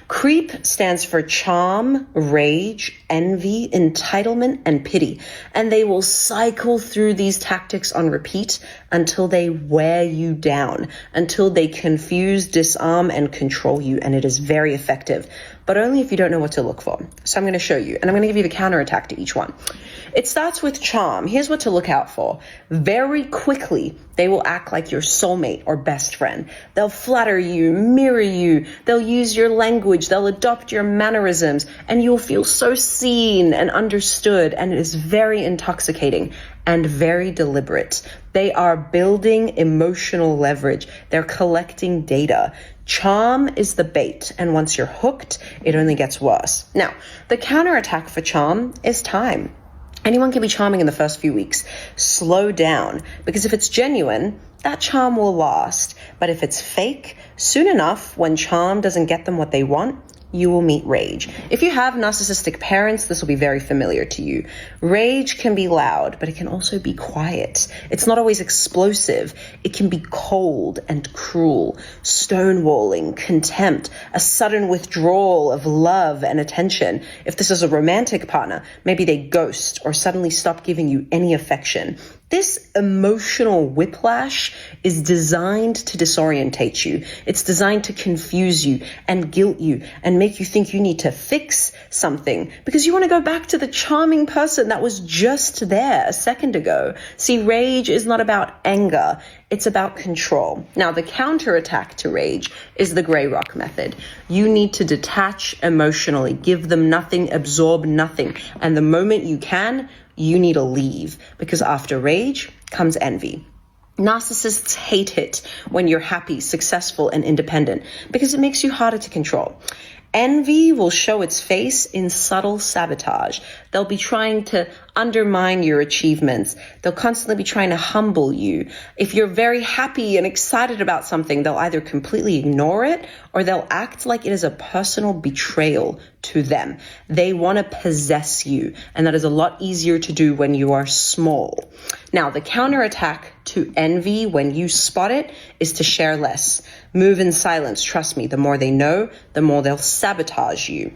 Creep stands for charm, rage, envy, entitlement, and pity. And they will cycle through these tactics on repeat until they wear you down, until they confuse, disarm, and control you. And it is very effective, but only if you don't know what to look for. So I'm going to show you, and I'm going to give you the counterattack to each one. It starts with charm. Here's what to look out for. Very quickly, they will act like your soulmate or best friend. They'll flatter you, mirror you. They'll use your language. They'll adopt your mannerisms, and you'll feel so seen and understood. And it is very intoxicating and very deliberate. They are building emotional leverage. They're collecting data. Charm is the bait, and once you're hooked, it only gets worse. Now, the counterattack for charm is time. Anyone can be charming in the first few weeks. Slow down, because if it's genuine, that charm will last. But if it's fake, soon enough, when charm doesn't get them what they want, you will meet rage. If you have narcissistic parents, this will be very familiar to you. Rage can be loud, but it can also be quiet. It's not always explosive. It can be cold and cruel, stonewalling, contempt, a sudden withdrawal of love and attention. If this is a romantic partner, maybe they ghost or suddenly stop giving you any affection. This emotional whiplash is designed to disorientate you. It's designed to confuse you and guilt you and make you think you need to fix something because you want to go back to the charming person that was just there a second ago. See, rage is not about anger. It's about control. Now, the counterattack to rage is the Grey Rock method. You need to detach emotionally, give them nothing, absorb nothing. And the moment you can, you need to leave, because after rage comes envy. Narcissists hate it when you're happy, successful, and independent because it makes you harder to control. Envy will show its face in subtle sabotage. They'll be trying to undermine your achievements. They'll constantly be trying to humble you. If you're very happy and excited about something, they'll either completely ignore it or they'll act like it is a personal betrayal to them. They want to possess you, and that is a lot easier to do when you are small. Now, the counterattack to envy when you spot it is to share less. Move in silence. Trust me, the more they know, the more they'll sabotage you.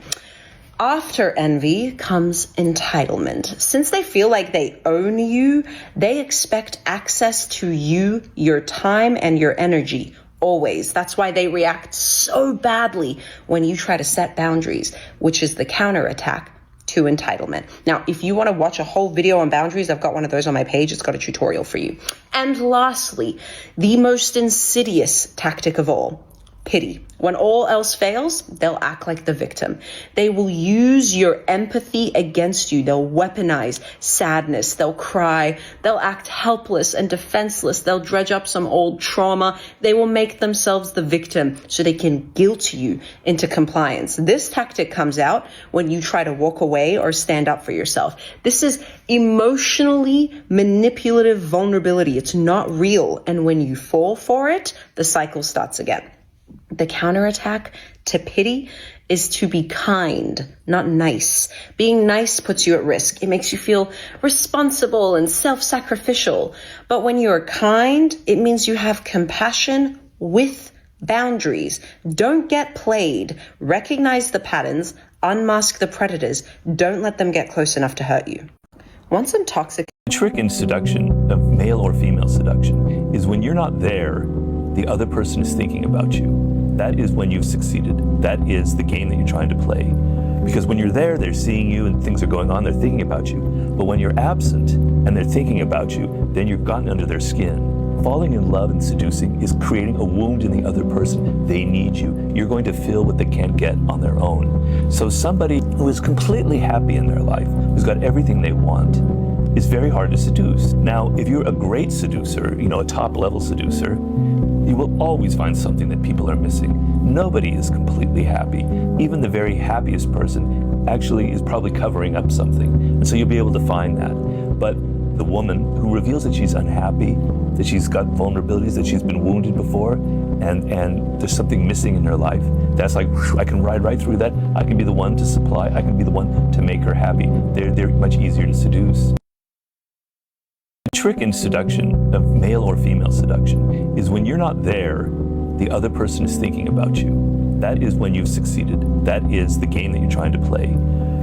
After envy comes entitlement. Since they feel like they own you, they expect access to you, your time, and your energy. Always. That's why they react so badly when you try to set boundaries, which is the counterattack to entitlement. Now, if you want to watch a whole video on boundaries, I've got one of those on my page. It's got a tutorial for you. And lastly, the most insidious tactic of all, pity. When all else fails, they'll act like the victim. They will use your empathy against you. They'll weaponize sadness. They'll cry. They'll act helpless and defenseless. They'll dredge up some old trauma. They will make themselves the victim so they can guilt you into compliance. This tactic comes out when you try to walk away or stand up for yourself. This is emotionally manipulative vulnerability. It's not real. And when you fall for it, the cycle starts again. The counterattack to pity is to be kind, not nice. Being nice puts you at risk. It makes you feel responsible and self-sacrificial. But when you're kind, it means you have compassion with boundaries. Don't get played. Recognize the patterns. Unmask the predators. Don't let them get close enough to hurt you. Once I'm toxic. The trick in seduction, of male or female seduction, is when you're not there, the other person is thinking about you. That is when you've succeeded. That is the game that you're trying to play. Because when you're there, they're seeing you and things are going on, they're thinking about you. But when you're absent and they're thinking about you, then you've gotten under their skin. Falling in love and seducing is creating a wound in the other person. They need you. You're going to feel what they can't get on their own. So somebody who is completely happy in their life, who's got everything they want, is very hard to seduce. Now, if you're a great seducer, a top-level seducer, you will always find something that people are missing. Nobody is completely happy. Even the very happiest person actually is probably covering up something. And so you'll be able to find that. But the woman who reveals that she's unhappy, that she's got vulnerabilities, that she's been wounded before, and there's something missing in her life. That's like, whew, I can ride right through that. I can be the one to supply. I can be the one to make her happy. They're much easier to seduce. The trick in seduction, of male or female seduction, is when you're not there, the other person is thinking about you. That is when you've succeeded. That is the game that you're trying to play.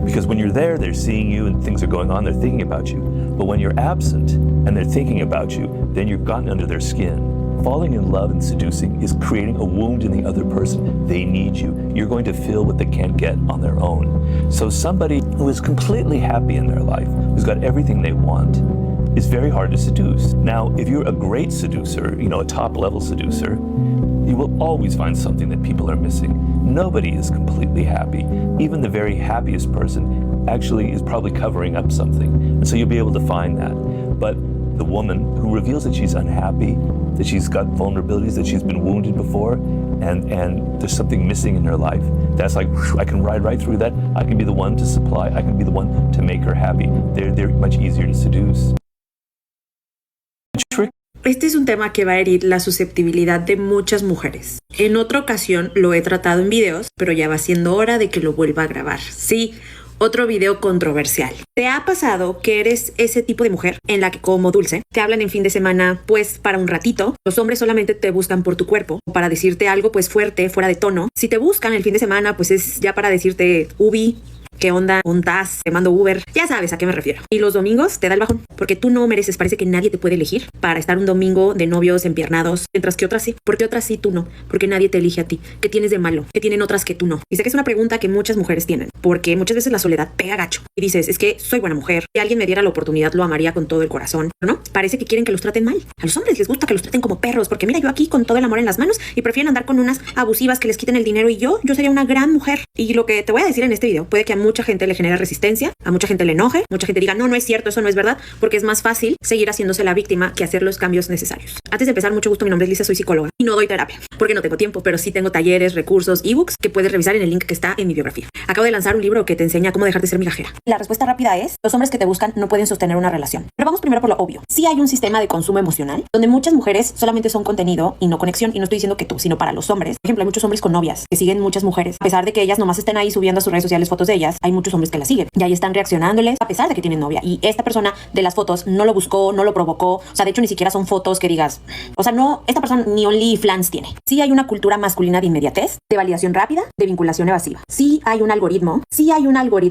Because when you're there, they're seeing you and things are going on, they're thinking about you. But when you're absent and they're thinking about you, then you've gotten under their skin. Falling in love and seducing is creating a wound in the other person. They need you. You're going to feel what they can't get on their own. So somebody who is completely happy in their life, who's got everything they want, is very hard to seduce. Now, if you're a great seducer, a top-level seducer, you will always find something that people are missing. Nobody is completely happy. Even the very happiest person actually is probably covering up something. And so you'll be able to find that. But the woman who reveals that she's unhappy, that she's got vulnerabilities, that she's been wounded before, and there's something missing in her life, that's like, whew, I can ride right through that. I can be the one to supply. I can be the one to make her happy. They're much easier to seduce. The trick. Este es un tema que va a herir la susceptibilidad de muchas mujeres. En otra ocasión lo he tratado en videos, pero ya va siendo hora de que lo vuelva a grabar. Sí, otro video controversial. ¿Te ha pasado que eres ese tipo de mujer en la que, como Dulce, te hablan en fin de semana pues para un ratito? Los hombres solamente te buscan por tu cuerpo, para decirte algo pues fuerte, fuera de tono. Si te buscan el fin de semana pues es ya para decirte ubi, ¿qué onda? ¿Untas? Te mando Uber. Ya sabes a qué me refiero. Y los domingos te da el bajón, porque tú no mereces, parece que nadie te puede elegir para estar un domingo de novios empiernados, mientras que otras sí. ¿Por qué otras sí, tú no? Porque nadie te elige a ti. ¿Qué tienes de malo? ¿Qué tienen otras que tú no? Y sé que es una pregunta que muchas mujeres tienen, porque muchas veces la soledad pega gacho. Y dices, es que soy buena mujer. Si alguien me diera la oportunidad, lo amaría con todo el corazón. Pero no, parece que quieren que los traten mal. A los hombres les gusta que los traten como perros, porque mira, yo aquí con todo el amor en las manos y prefieren andar con unas abusivas que les quiten el dinero y yo sería una gran mujer. Y lo que te voy a decir en este video puede que a mucha gente le genere resistencia, a mucha gente le enoje, mucha gente diga, no es cierto, eso no es verdad, porque es más fácil seguir haciéndose la víctima que hacer los cambios necesarios. Antes de empezar, mucho gusto, mi nombre es Lisa, soy psicóloga y no doy terapia, porque no tengo tiempo, pero sí tengo talleres, recursos, ebooks que puedes revisar en el link que está en mi biografía. Acabo de lanzar un libro que te enseña cómo dejar de ser migajera. La respuesta rápida es, los hombres que te buscan no pueden sostener una relación. Pero vamos primero por lo obvio. Sí hay un sistema de consumo emocional, donde muchas mujeres solamente son contenido y no conexión, y no estoy diciendo que tú, sino para los hombres. Por ejemplo, hay muchos hombres con novias que siguen muchas mujeres, a pesar de que ellas nomás estén ahí subiendo a sus redes sociales fotos de ellas, hay muchos hombres que las siguen y ahí están reaccionándoles a pesar de que tienen novia, y esta persona de las fotos no lo buscó, no lo provocó, o sea, de hecho ni siquiera son fotos que digas, o sea, no, esta persona ni OnlyFans tiene. Sí hay una cultura masculina de inmediatez, de validación rápida, de vinculación evasiva. Sí hay un algoritmo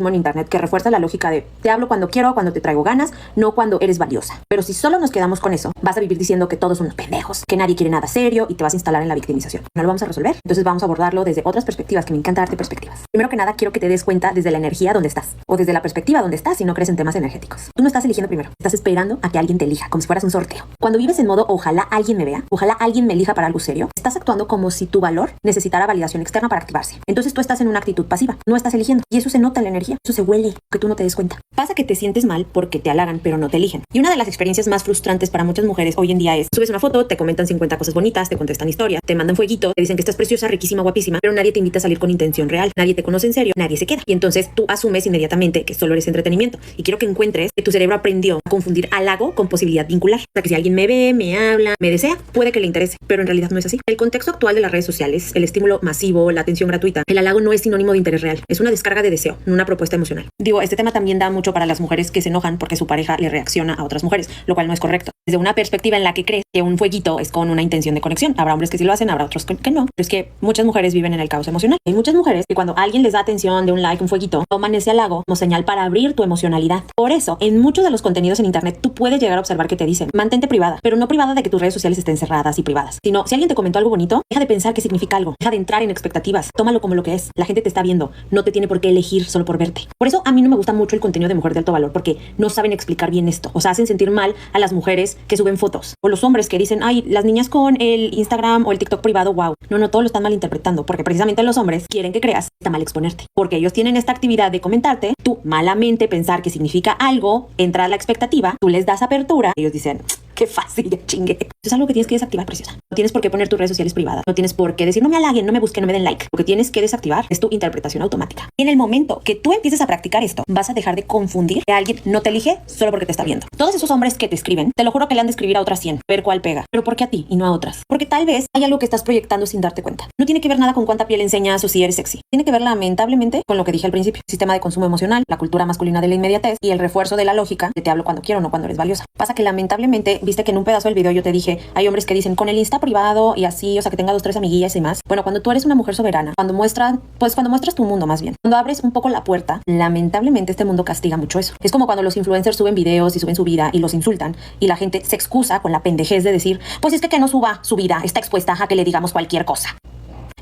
en internet que refuerza la lógica de te hablo cuando quiero, cuando te traigo ganas, no cuando eres valiosa. Pero si solo nos quedamos con eso, vas a vivir diciendo que todos son unos pendejos, que nadie quiere nada serio y te vas a instalar en la victimización. No lo vamos a resolver, entonces vamos a abordarlo desde otras perspectivas, que me encanta darte perspectivas. Primero que nada, quiero que te des cuenta desde la energía donde estás, o desde la perspectiva donde estás si no crees en temas energéticos. Tú no estás eligiendo primero, estás esperando a que alguien te elija, como si fueras un sorteo. Cuando vives en modo ojalá alguien me vea, ojalá alguien me elija para algo serio, estás actuando como si tu valor necesitara validación externa para activarse. Entonces tú estás en una actitud pasiva, no estás eligiendo, y eso se nota en la energía, eso se huele, que tú no te des cuenta. Pasa que te sientes mal porque te halagan pero no te eligen. Y una de las experiencias más frustrantes para muchas mujeres hoy en día es, subes una foto, te comentan 50 cosas bonitas, te contestan historia, te mandan fueguito, te dicen que estás preciosa, riquísima, guapísima, pero nadie te invita a salir con intención real, nadie te conoce en serio, nadie se queda. Y entonces tú asumes inmediatamente que solo eres entretenimiento. Y quiero que encuentres que tu cerebro aprendió a confundir halago con posibilidad vincular. O sea, que si alguien me ve, me habla, me desea, puede que le interese, pero en realidad no es así. El contexto actual de las redes sociales, el estímulo masivo, la atención gratuita, el halago no es sinónimo de interés real, es una descarga de deseo, no una propuesta emocional. Digo, este tema también da mucho para las mujeres que se enojan porque su pareja le reacciona a otras mujeres, lo cual no es correcto. Desde una perspectiva en la que crees que un fueguito es con una intención de conexión, habrá hombres que sí lo hacen, habrá otros que no, pero es que muchas mujeres viven en el caos emocional. Hay muchas mujeres que cuando alguien les da atención de un like, un fueguito, toman ese halago como señal para abrir tu emocionalidad. Por eso, en muchos de los contenidos en internet, tú puedes llegar a observar que te dicen, mantente privada, pero no privada de que tus redes sociales estén cerradas y privadas, sino si alguien te comentó algo bonito, deja de pensar que significa algo, deja de entrar en expectativas, tómalo como lo que es. La gente te está viendo, no te tiene por qué elegir solo por verte. Por eso a mí no me gusta mucho el contenido de mujer de alto valor, porque no saben explicar bien esto, o sea, hacen sentir mal a las mujeres que suben fotos, o los hombres que dicen, ay, las niñas con el Instagram o el TikTok privado, wow. No, todos lo están malinterpretando, porque precisamente los hombres quieren que creas que está mal exponerte, porque ellos tienen esta actividad de comentarte, tú malamente pensar que significa algo, entra a la expectativa, tú les das apertura, ellos dicen, Qué fácil, ya chingue. Eso es algo que tienes que desactivar, preciosa. No tienes por qué poner tus redes sociales privadas. No tienes por qué decir, no me halaguen, no me busquen, no me den like. Lo que tienes que desactivar es tu interpretación automática. Y en el momento que tú empieces a practicar esto, vas a dejar de confundir que alguien no te elige solo porque te está viendo. Todos esos hombres que te escriben, te lo juro que le han de escribir a otras 100, ver cuál pega. Pero ¿por qué a ti y no a otras? Porque tal vez hay algo que estás proyectando sin darte cuenta. No tiene que ver nada con cuánta piel enseñas o si eres sexy. Tiene que ver lamentablemente con lo que dije al principio. Sistema de consumo emocional, la cultura masculina de la inmediatez y el refuerzo de la lógica de te hablo cuando quiero, no cuando eres valiosa. Pasa que lamentablemente, viste que en un pedazo del video yo te dije, hay hombres que dicen con el Insta privado y así, o sea, que tenga 2, 3 amiguillas y más. Bueno, cuando tú eres una mujer soberana, cuando muestras tu mundo más bien, cuando abres un poco la puerta, lamentablemente este mundo castiga mucho eso. Es como cuando los influencers suben videos y suben su vida y los insultan y la gente se excusa con la pendejez de decir, pues es que no suba su vida, está expuesta a que le digamos cualquier cosa.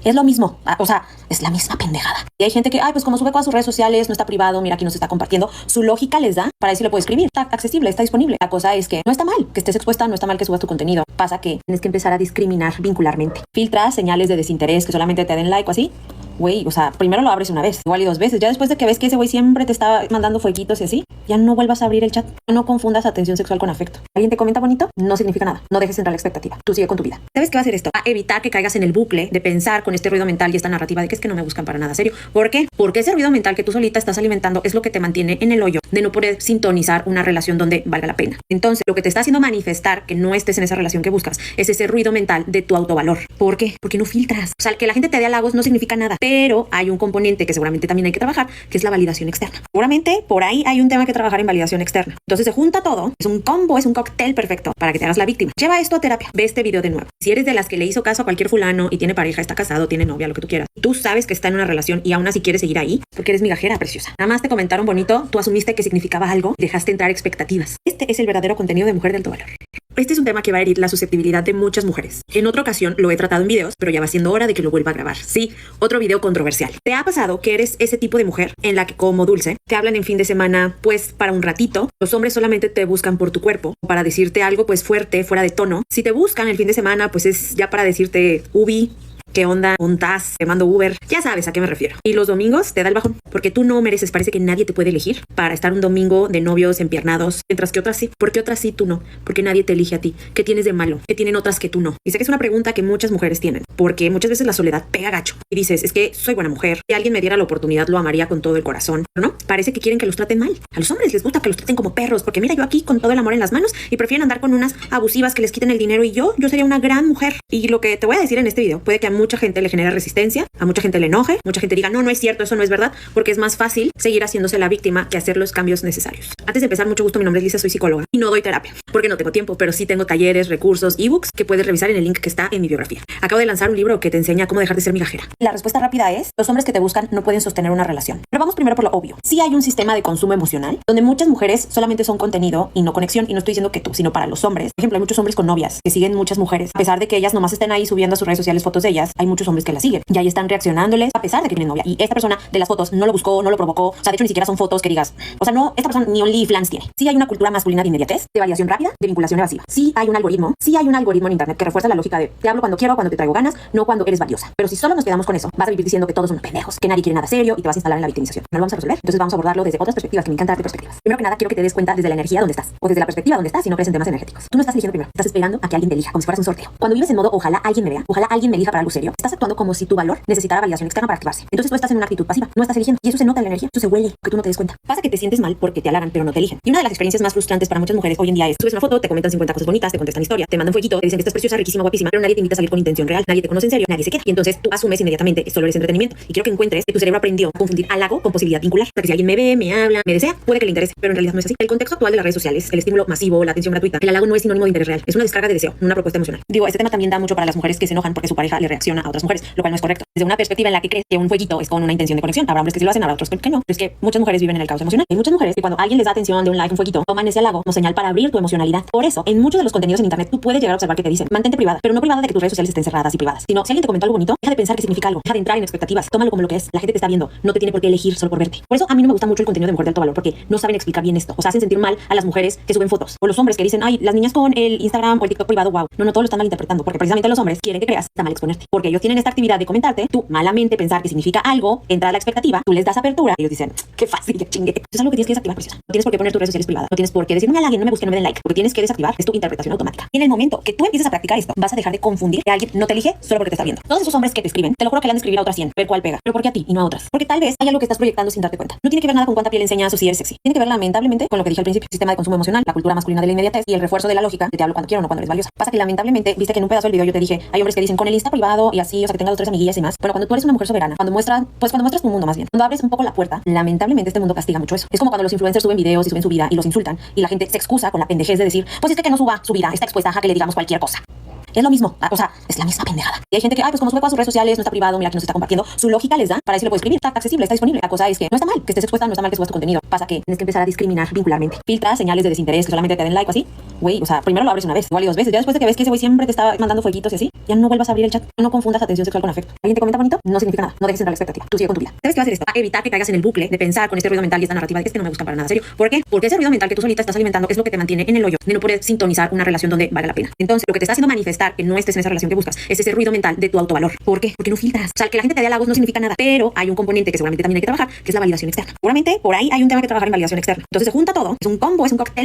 Es lo mismo, o sea, es la misma pendejada. Y hay gente que, pues como sube con sus redes sociales, no está privado, mira, aquí nos está compartiendo. Su lógica les da para decir, lo puede escribir. Está accesible, está disponible. La cosa es que no está mal que estés expuesta, no está mal que subas tu contenido. Pasa que tienes que empezar a discriminar vincularmente. Filtras señales de desinterés que solamente te den like o así. Güey, o sea, primero lo abres una vez, igual y 2 veces. Ya después de que ves que ese güey siempre te está mandando fueguitos y así, ya no vuelvas a abrir el chat. No confundas atención sexual con afecto. ¿Alguien te comenta bonito? No significa nada. No dejes entrar la expectativa. Tú sigue con tu vida. ¿Sabes qué va a hacer esto? Va a evitar que caigas en el bucle de pensar con este ruido mental y esta narrativa de que es que no me buscan para nada serio. ¿Por qué? Porque ese ruido mental que tú solita estás alimentando es lo que te mantiene en el hoyo de no poder sintonizar una relación donde valga la pena. Entonces, lo que te está haciendo manifestar que no estés en esa relación que buscas es ese ruido mental de tu autovalor. ¿Por qué? Porque no filtras. O sea, que la gente te dé halagos no significa nada, pero hay un componente que seguramente también hay que trabajar, que es la validación externa. Seguramente por ahí hay un tema que trabajar en validación externa. Entonces se junta todo, es un combo, es un cóctel perfecto para que te hagas la víctima. Lleva esto a terapia, ve este video de nuevo. Si eres de las que le hizo caso a cualquier fulano y tiene pareja, está casado, tiene novia, lo que tú quieras, tú sabes que está en una relación y aún así quieres seguir ahí, porque eres migajera, preciosa. Nada más te comentaron bonito, tú asumiste que significaba algo y dejaste entrar expectativas. Este es el verdadero contenido de mujer de alto valor. Este es un tema que va a herir la susceptibilidad de muchas mujeres. En otra ocasión lo he tratado en videos, pero ya va siendo hora de que lo vuelva a grabar. Sí, otro video controversial. ¿Te ha pasado que eres ese tipo de mujer en la que, como Dulce, te hablan en fin de semana, pues para un ratito? Los hombres solamente te buscan por tu cuerpo, para decirte algo pues fuerte, fuera de tono. Si te buscan el fin de semana, pues es ya para decirte ubi, ¿qué onda? ¿Ontas? Te mando Uber. Ya sabes a qué me refiero. Y los domingos te da el bajón, porque tú no mereces, parece que nadie te puede elegir para estar un domingo de novios empiernados, mientras que otras sí. ¿Por qué otras sí, tú no? Porque nadie te elige a ti. ¿Qué tienes de malo? ¿Qué tienen otras que tú no? Y sé que es una pregunta que muchas mujeres tienen, porque muchas veces la soledad pega gacho. Y dices, es que soy buena mujer. Si alguien me diera la oportunidad, lo amaría con todo el corazón. Pero no, parece que quieren que los traten mal. A los hombres les gusta que los traten como perros, porque mira, yo aquí con todo el amor en las manos y prefieren andar con unas abusivas que les quiten el dinero y yo sería una gran mujer. Y lo que te voy a decir en este video puede que a mucha gente le genere resistencia, a mucha gente le enoje, mucha gente diga, no es cierto, eso no es verdad, porque es más fácil seguir haciéndose la víctima que hacer los cambios necesarios. Antes de empezar, mucho gusto, mi nombre es Lisa, soy psicóloga y no doy terapia, porque no tengo tiempo, pero sí tengo talleres, recursos, ebooks que puedes revisar en el link que está en mi biografía. Acabo de lanzar un libro que te enseña cómo dejar de ser migajera. La respuesta rápida es, los hombres que te buscan no pueden sostener una relación. Pero vamos primero por lo obvio. Sí hay un sistema de consumo emocional donde muchas mujeres solamente son contenido y no conexión, y no estoy diciendo que tú, sino para los hombres. Por ejemplo, hay muchos hombres con novias que siguen muchas mujeres, a pesar de que ellas nomás estén ahí subiendo a sus redes sociales fotos de ellas, hay muchos hombres que las siguen y ahí están reaccionándoles a pesar de que tienen novia. Y esta persona de las fotos no lo buscó, no lo provocó. O sea, de hecho ni siquiera son fotos que digas, o sea, no, esta persona ni OnlyFans tiene. Sí hay una cultura masculina de inmediatez, de validación rápida, de vinculación evasiva. Sí hay un algoritmo en internet que refuerza la lógica de te hablo cuando quiero, cuando te traigo ganas, no cuando eres valiosa. Pero si solo nos quedamos con eso, vas a vivir diciendo que todos son unos pendejos, que nadie quiere nada serio y te vas a instalar en la victimización. No lo vamos a resolver. Entonces vamos a abordarlo desde otras perspectivas, que me encanta darte perspectivas. Primero que nada, quiero que te des cuenta desde la energía donde estás, o desde la perspectiva donde estás si no crees en temas energéticos. Tú no estás eligiendo primero, estás esperando a que alguien te elija, como si fueras un sorteo. Cuando vives en modo ojalá alguien me vea, ojalá alguien me elija para algo serio, estás actuando como si tu valor necesitara validación externa para activarse. Entonces tú estás en una actitud pasiva, no estás eligiendo. Y eso se nota en la energía, eso se huele, que tú no te des cuenta. Pasa que te sientes mal porque te halagan, pero no te eligen. Y una de las experiencias más frustrantes para muchas mujeres hoy en día es, subes una foto, te comentan 50 cosas bonitas, te contestan historia, te mandan fueguito, te dicen que estás preciosa, riquísima, guapísima, pero nadie te invita a salir con intención real, nadie te conoce en serio, nadie se queda. Y entonces tú asumes inmediatamente que solo eres entretenimiento. Y quiero que encuentres que tu cerebro aprendió a confundir halago con posibilidad vincular. Porque si alguien me ve, me habla, me desea, puede que le interese, pero en realidad no es así. El contexto actual de las redes sociales, el estímulo masivo, la atención gratuita, el halago no es sinónimo de interés real, es una descarga de deseo, una propuesta emocional. Digo, este tema también da mucho para las mujeres que se enojan porque su pareja le reacciona a otras mujeres, lo cual no es correcto. Desde una perspectiva en la que crees que un fueguito es con una intención de conexión, habrá hombres que sí lo hacen, habrá otros que no. Pero es que muchas mujeres viven en el caos emocional. Hay muchas mujeres que cuando alguien les da atención de un like, un fueguito, toman ese halago como señal para abrir tu emocionalidad. Por eso, en muchos de los contenidos en internet tú puedes llegar a observar que te dicen, mantente privada, pero no privada de que tus redes sociales estén cerradas y privadas, sino si alguien te comentó algo bonito, deja de pensar que significa algo, deja de entrar en expectativas, tómalo como lo que es. La gente te está viendo, no te tiene por qué elegir solo por verte. Por eso a mí no me gusta mucho el contenido de mujer de alto valor, porque no saben explicar bien esto, o sea, hacen sentir mal a las mujeres que suben fotos, o los hombres que dicen, ay, las niñas con el Instagram o el TikTok privado, wow. No, todos lo están malinterpretando, porque precisamente los hombres quieren que creas, está mal exponerte, porque ellos tienen esta actividad de comentarte, tú malamente pensar que significa algo, entrar a la expectativa, tú les das apertura, y ellos dicen, qué fácil, ya chingue. Eso es algo que tienes que desactivar, preciosa. No tienes por qué poner tus redes sociales privadas, no tienes por qué decirme a alguien no me busque, no me den like. Lo que tienes que desactivar es tu interpretación automática. Y en el momento que tú empieces a practicar esto, vas a dejar de confundir que alguien no te elige solo porque te está viendo. Todos esos hombres que te escriben, te lo juro que le han de escribir a otras 100, ver cuál pega. Pero ¿por qué a ti y no a otras? Porque tal vez hay algo que estás proyectando sin darte cuenta. No tiene que ver nada con cuánta piel enseñas o si eres sexy. Tiene que ver lamentablemente con lo que dije al principio, el sistema de consumo emocional, la cultura masculina de la inmediatez y el refuerzo de la lógica de te hablo cuando quiero, no cuando eres valiosa. Pasa que lamentablemente, viste que en un pedazo del video yo te dije, hay hombres que dicen con el Insta privado y así, o sea, que tengas 2 o 3 amiguillas y más. Bueno, cuando tú eres una mujer soberana, cuando muestras tu mundo más bien, cuando abres un poco la puerta, lamentablemente este mundo castiga mucho eso. Es como cuando los influencers suben videos y suben su vida y los insultan y la gente se excusa con la pendejez de decir, pues es que no suba su vida, está expuesta a que le digamos cualquier cosa. Es lo mismo, o sea, es la misma pendejada. Y hay gente que, pues como sube todas sus redes sociales, no está privado, mira que nos está compartiendo, su lógica les da, para eso lo puedes escribir, está accesible, está disponible. La cosa es que no está mal que estés expuesta, no está mal que subas tu contenido. Pasa que tienes que empezar a discriminar vincularmente. Filtras señales de desinterés que solamente te den like o así. Güey, o sea, primero lo abres una vez, igual y 2 veces. Ya después de que ves que ese güey siempre te está mandando fueguitos y así, ya no vuelvas a abrir el chat. No confundas atención sexual con afecto. Alguien te comenta bonito, no significa nada. No dejes entrar la expectativa. Tú sigue con tu vida. ¿Sabes qué va a hacer esto? Va a evitar que caigas en el bucle de pensar con este ruido mental y esta narrativa de que es que no me buscan para nada serio. ¿Por qué? Porque ese ruido mental que tú solita estás alimentando es lo que te mantiene en el hoyo de no poder sintonizar una relación donde vale la pena. Entonces, lo que te está haciendo manifestar que no estés en esa relación que buscas es ese ruido mental de tu autovalor. ¿Por qué? Porque no filtras. O sea, que la gente te dé halagos no significa nada, pero hay un componente que seguramente también hay que trabajar, que es la validación externa. Seguramente por ahí hay un tema que trabajar en validación externa. Entonces se junta todo, es un combo, es un cóctel